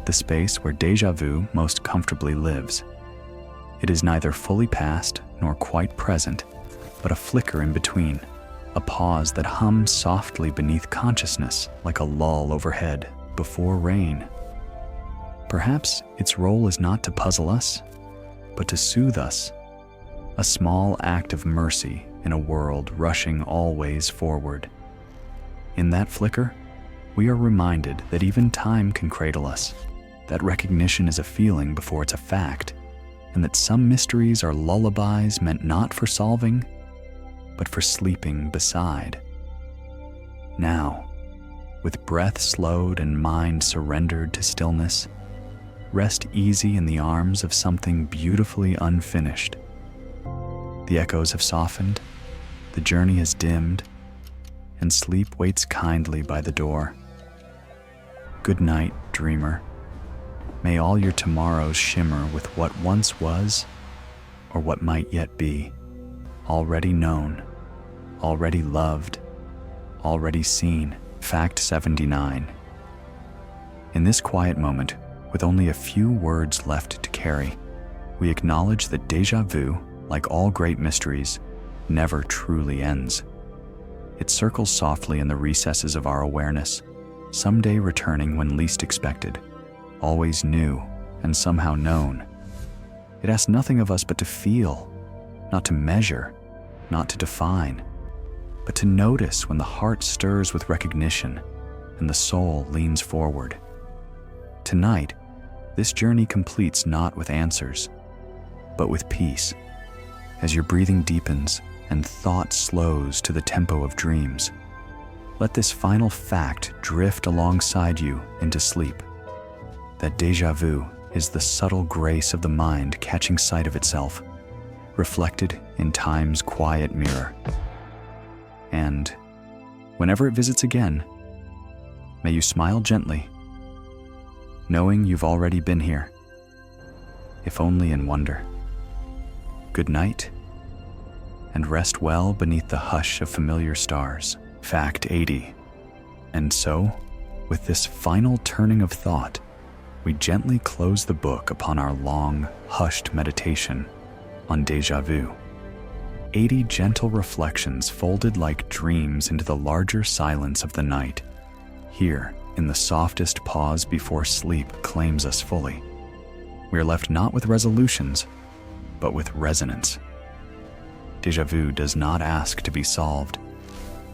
the space where déjà vu most comfortably lives. It is neither fully past nor quite present, but a flicker in between, a pause that hums softly beneath consciousness like a lull overhead before rain. Perhaps its role is not to puzzle us, but to soothe us, a small act of mercy in a world rushing always forward. In that flicker, we are reminded that even time can cradle us, that recognition is a feeling before it's a fact, and that some mysteries are lullabies meant not for solving, but for sleeping beside. Now, with breath slowed and mind surrendered to stillness, rest easy in the arms of something beautifully unfinished. The echoes have softened, the journey has dimmed, and sleep waits kindly by the door. Good night, dreamer. May all your tomorrows shimmer with what once was, or what might yet be, already known, already loved, already seen. Fact 79. In this quiet moment, with only a few words left to carry, we acknowledge that déjà vu, like all great mysteries, never truly ends. It circles softly in the recesses of our awareness, someday returning when least expected, always new and somehow known. It asks nothing of us but to feel, not to measure, not to define, but to notice when the heart stirs with recognition and the soul leans forward. Tonight, this journey completes not with answers, but with peace. As your breathing deepens and thought slows to the tempo of dreams, let this final fact drift alongside you into sleep. That déjà vu is the subtle grace of the mind catching sight of itself, reflected in time's quiet mirror. And whenever it visits again, may you smile gently, knowing you've already been here, if only in wonder. Good night, and rest well beneath the hush of familiar stars. Fact 80. And so, with this final turning of thought, we gently close the book upon our long, hushed meditation on déjà vu. 80 gentle reflections folded like dreams into the larger silence of the night. Here, in the softest pause before sleep claims us fully, we are left not with resolutions, but with resonance. Déjà vu does not ask to be solved.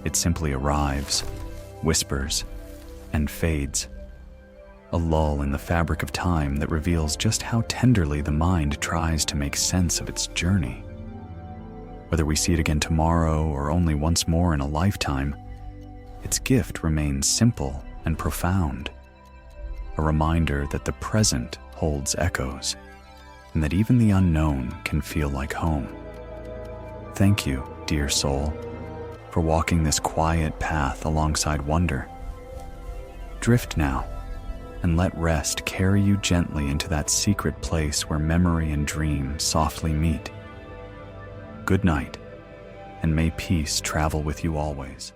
It simply arrives, whispers, and fades. A lull in the fabric of time that reveals just how tenderly the mind tries to make sense of its journey. Whether we see it again tomorrow or only once more in a lifetime, its gift remains simple and profound. A reminder that the present holds echoes, and that even the unknown can feel like home. Thank you, dear soul, for walking this quiet path alongside wonder. Drift now, and let rest carry you gently into that secret place where memory and dream softly meet. Good night, and may peace travel with you always.